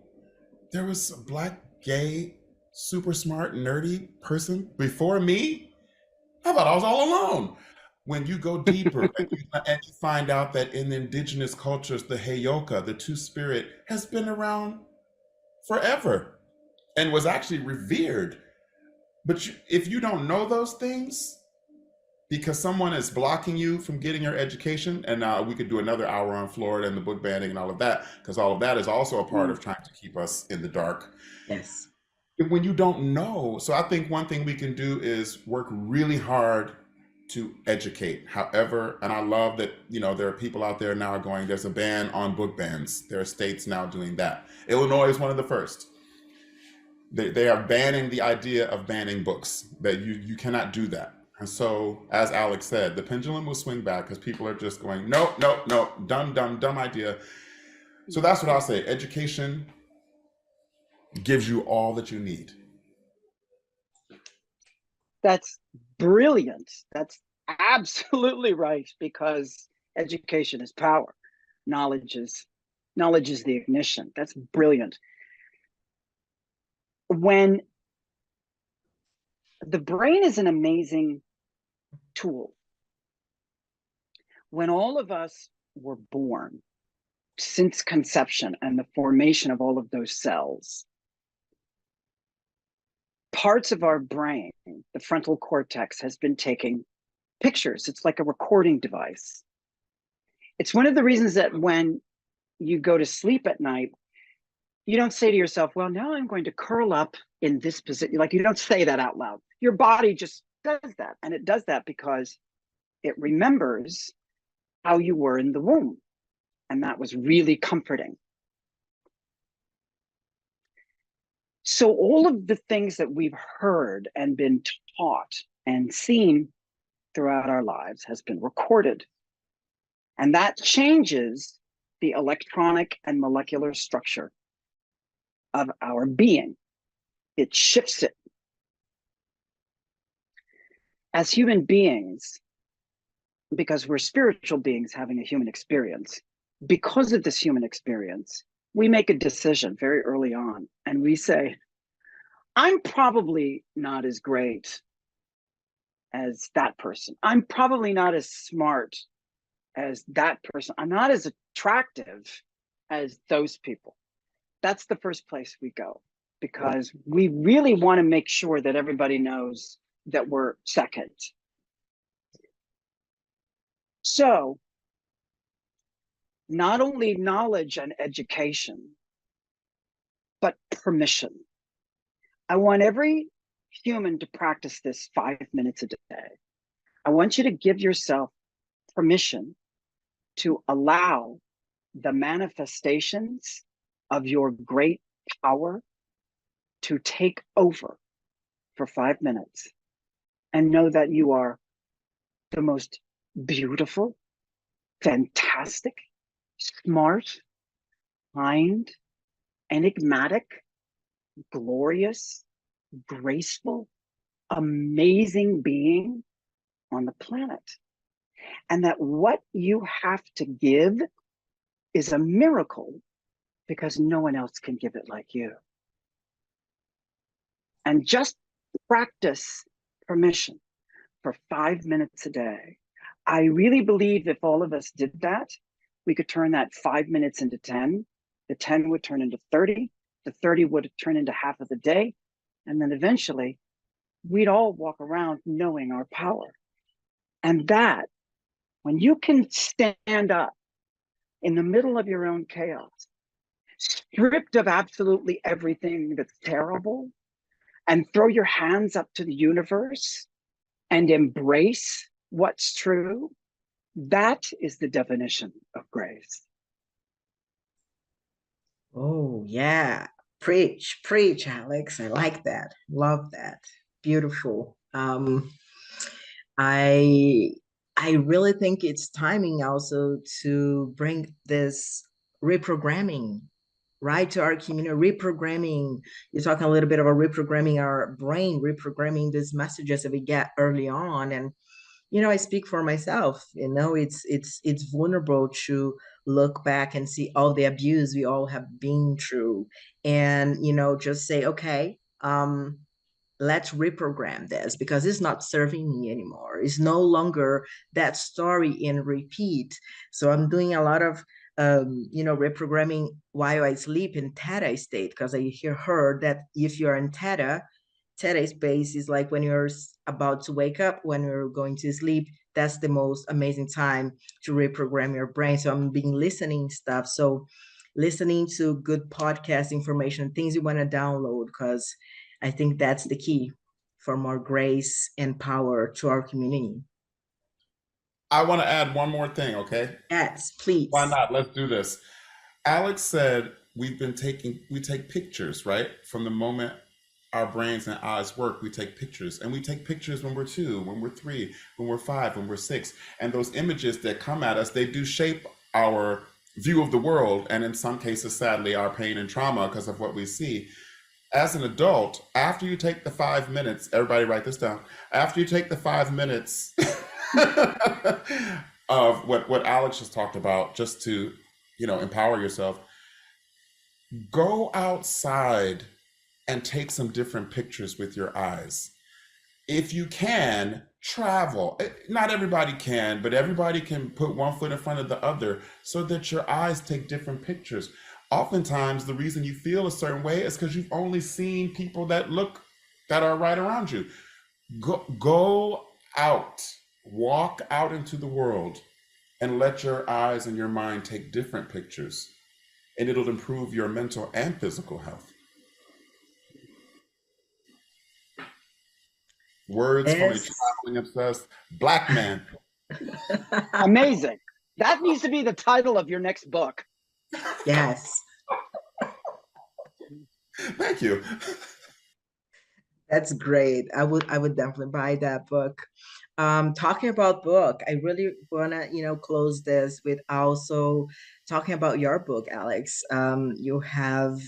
there was a Black, gay, super smart, nerdy person before me. I thought I was all alone." When you go deeper and you find out that in indigenous cultures, the Heyoka, the two-spirit, has been around forever and was actually revered. But if you don't know those things, because someone is blocking you from getting your education, and we could do another hour on Florida and the book banning and all of that, because all of that is also a part of trying to keep us in the dark. Yes. When you don't know, so I think one thing we can do is work really hard to educate. However, and I love that, there are people out there now going, there's a ban on book bans. There are states now doing that. Illinois is one of the first. They are banning the idea of banning books, that you cannot do that. And so, as Alex said, the pendulum will swing back because people are just going, no, dumb idea. So that's what I'll say. Education gives you all that you need. That's brilliant. That's absolutely right, because education is power. Knowledge is the ignition. That's brilliant. When the brain is an amazing tool. When all of us were born, since conception and the formation of all of those cells, parts of our brain, the frontal cortex, has been taking pictures. It's like a recording device. It's one of the reasons that when you go to sleep at night, you don't say to yourself, well, now I'm going to curl up in this position. Like, you don't say that out loud. Your body just does that. And it does that because it remembers how you were in the womb. And that was really comforting. So all of the things that we've heard and been taught and seen throughout our lives has been recorded. And that changes the electronic and molecular structure of our being. It shifts it. As human beings, because we're spiritual beings having a human experience, because of this human experience, we make a decision very early on, and we say, I'm probably not as great as that person. I'm probably not as smart as that person. I'm not as attractive as those people. That's the first place we go, because we really want to make sure that everybody knows that we're second. So not only knowledge and education, but permission. I want every human to practice this 5 minutes a day. I want you to give yourself permission to allow the manifestations of your great power to take over for 5 minutes, and know that you are the most beautiful, fantastic, smart, kind, enigmatic, glorious, graceful, amazing being on the planet. And that what you have to give is a miracle, because no one else can give it like you. And just practice permission for 5 minutes a day. I really believe if all of us did that, we could turn that 5 minutes into 10. The 10 would turn into 30. The 30 would turn into half of the day. And then eventually, we'd all walk around knowing our power. And that, when you can stand up in the middle of your own chaos, stripped of absolutely everything that's terrible, and throw your hands up to the universe and embrace what's true, that is the definition of grace. Oh, yeah. Preach, Alex. I like that. Love that. Beautiful. I I really think it's timing also to bring this reprogramming right to our community. Reprogramming, you're talking a little bit about reprogramming our brain, reprogramming these messages that we get early on. And I speak for myself. It's vulnerable to look back and see all the abuse we all have been through, and just say, okay, let's reprogram this because it's not serving me anymore. It's no longer that story in repeat. So I'm doing a lot of reprogramming while I sleep in theta state, because I heard that if you're in theta space is like when you're about to wake up, when you're going to sleep. That's the most amazing time to reprogram your brain. So I'm been listening stuff. So listening to good podcast information, things you want to download, because I think that's the key for more grace and power to our community. I want to add one more thing, okay? Yes, please. Why not? Let's do this. Alex said we take pictures, right? From the moment our brains and eyes work, we take pictures. And we take pictures when we're 2, when we're 3, when we're 5, when we're 6. And those images that come at us, they do shape our view of the world. And in some cases, sadly, our pain and trauma because of what we see. As an adult, after you take the 5 minutes, everybody write this down. After you take the 5 minutes of what Alex just talked about, just to, empower yourself, go outside and take some different pictures with your eyes. If you can, travel. Not everybody can, but everybody can put one foot in front of the other so that your eyes take different pictures. Oftentimes, the reason you feel a certain way is because you've only seen people that are right around you. Go out, walk out into the world, and let your eyes and your mind take different pictures, and it'll improve your mental and physical health. Words from a traveling obsessed Black man. Amazing. That needs to be the title of your next book. Yes. Thank you. That's great. I would definitely buy that book. Talking about book, I really wanna close this with also talking about your book, Alex. You have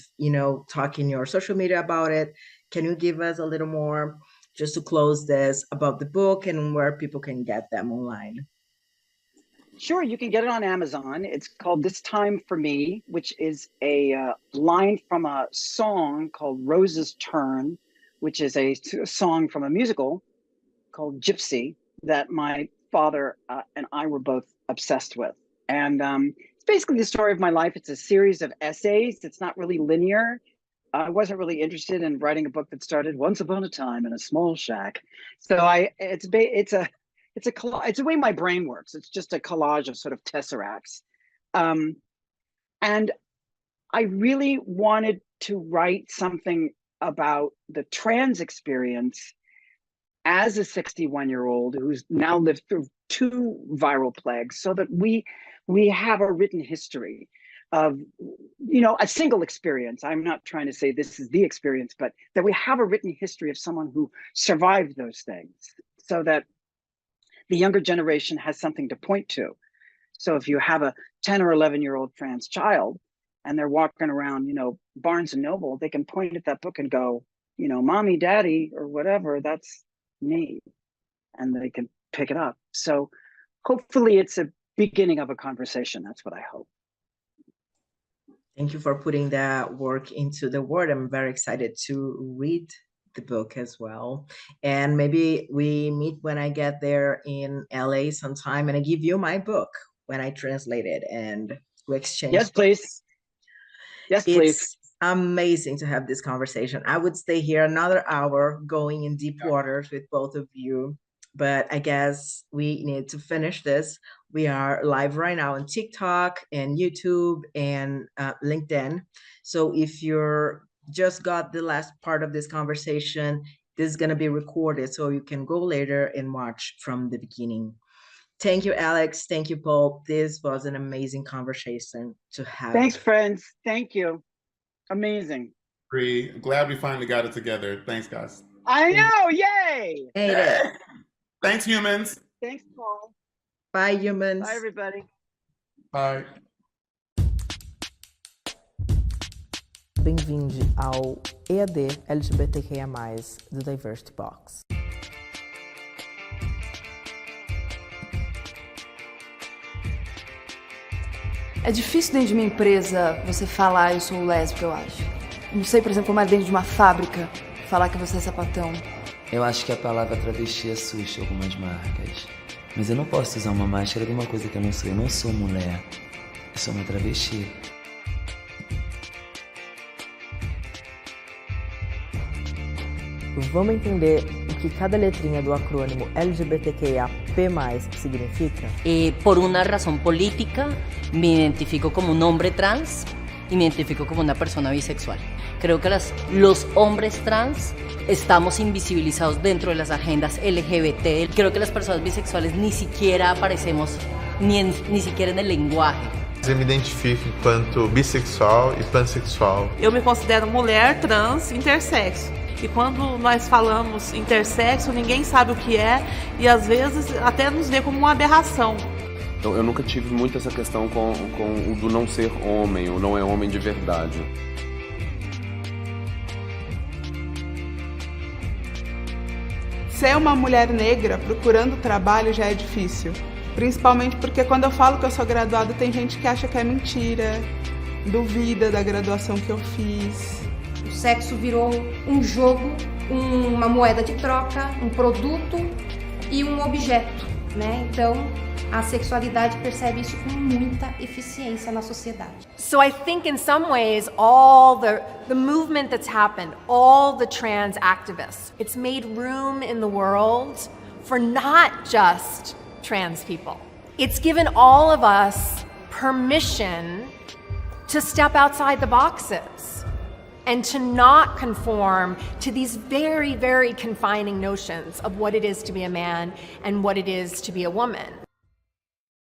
talked in your social media about it. Can you give us a little more, just to close this, about the book and where people can get them online? Sure, you can get it on Amazon. It's called This Time for Me, which is a line from a song called Rose's Turn, which is a song from a musical called Gypsy that my father and I were both obsessed with. And it's basically the story of my life. It's a series of essays. It's not really linear. I wasn't really interested in writing a book that started once upon a time in a small shack. So it's the way my brain works. It's just a collage of sort of tesseracts. And I really wanted to write something about the trans experience as a 61-year-old who's now lived through 2 viral plagues, so that we have a written history of, a single experience. I'm not trying to say this is the experience, but that we have a written history of someone who survived those things, so that the younger generation has something to point to. So if you have a 10 or 11-year-old trans child and they're walking around, Barnes and Noble, they can point at that book and go, mommy, daddy, or whatever, that's me. And they can pick it up. So hopefully it's a beginning of a conversation. That's what I hope. Thank you for putting that work into the word. I'm very excited to read the book as well. And maybe we meet when I get there in LA sometime, and I give you my book when I translate it, and we exchange. Yes, please. Yes, please. It's amazing to have this conversation. I would stay here another hour going in deep waters with both of you, but I guess we need to finish this. We are live right now on TikTok and YouTube and LinkedIn. So if you're just got the last part of this conversation, this is going to be recorded, so you can go later and watch from the beginning. Thank you, Alex. Thank you, Paul. This was an amazing conversation to have. Thanks, friends. Thank you. Amazing. I'm glad we finally got it together. Thanks, guys. I know. Yay. Hey there. Thanks, humans. Thanks, Paul. Bye, humans. Bye, everybody. Bye. Bem-vindo ao EAD LGBTQIA+, do Diversity Box. É difícil dentro de uma empresa você falar eu sou lésbica, eu acho. Não sei, por exemplo, como é dentro de uma fábrica falar que você é sapatão. Eu acho que a palavra travesti assusta algumas marcas. Mas eu não posso usar uma máscara de uma coisa que eu não sou. Eu não sou mulher. Eu sou uma travesti. Vamos entender o que cada letrinha do acrônimo LGBTQIAP+ significa? Por una razón política, me identifico como un hombre trans y me identifico como una persona bisexual. Creo que los hombres trans estamos invisibilizados dentro de las agendas LGBT. Creo que las personas bisexuales ni siquiera aparecemos ni siquiera en el lenguaje. Eu me identifico enquanto bissexual e pansexual. Eu me considero mulher, trans, intersexo. E quando nós falamos intersexo, ninguém sabe o que é e às vezes até nos vê como uma aberração. Eu nunca tive muito essa questão com o do não ser homem, ou não é homem de verdade. Ser uma mulher negra procurando trabalho já é difícil. Principalmente porque quando eu falo que eu sou graduada, tem gente que acha que é mentira, duvida da graduação que eu fiz. O sexo virou um jogo, uma moeda de troca, um produto e um objeto, né? Então, a sexualidade percebe isso com muita eficiência na sociedade. So I think in some ways all the movement that's happened, all the trans activists, it's made room in the world for not just trans people. It's given all of us permission to step outside the boxes and to not conform to these very, very confining notions of what it is to be a man and what it is to be a woman.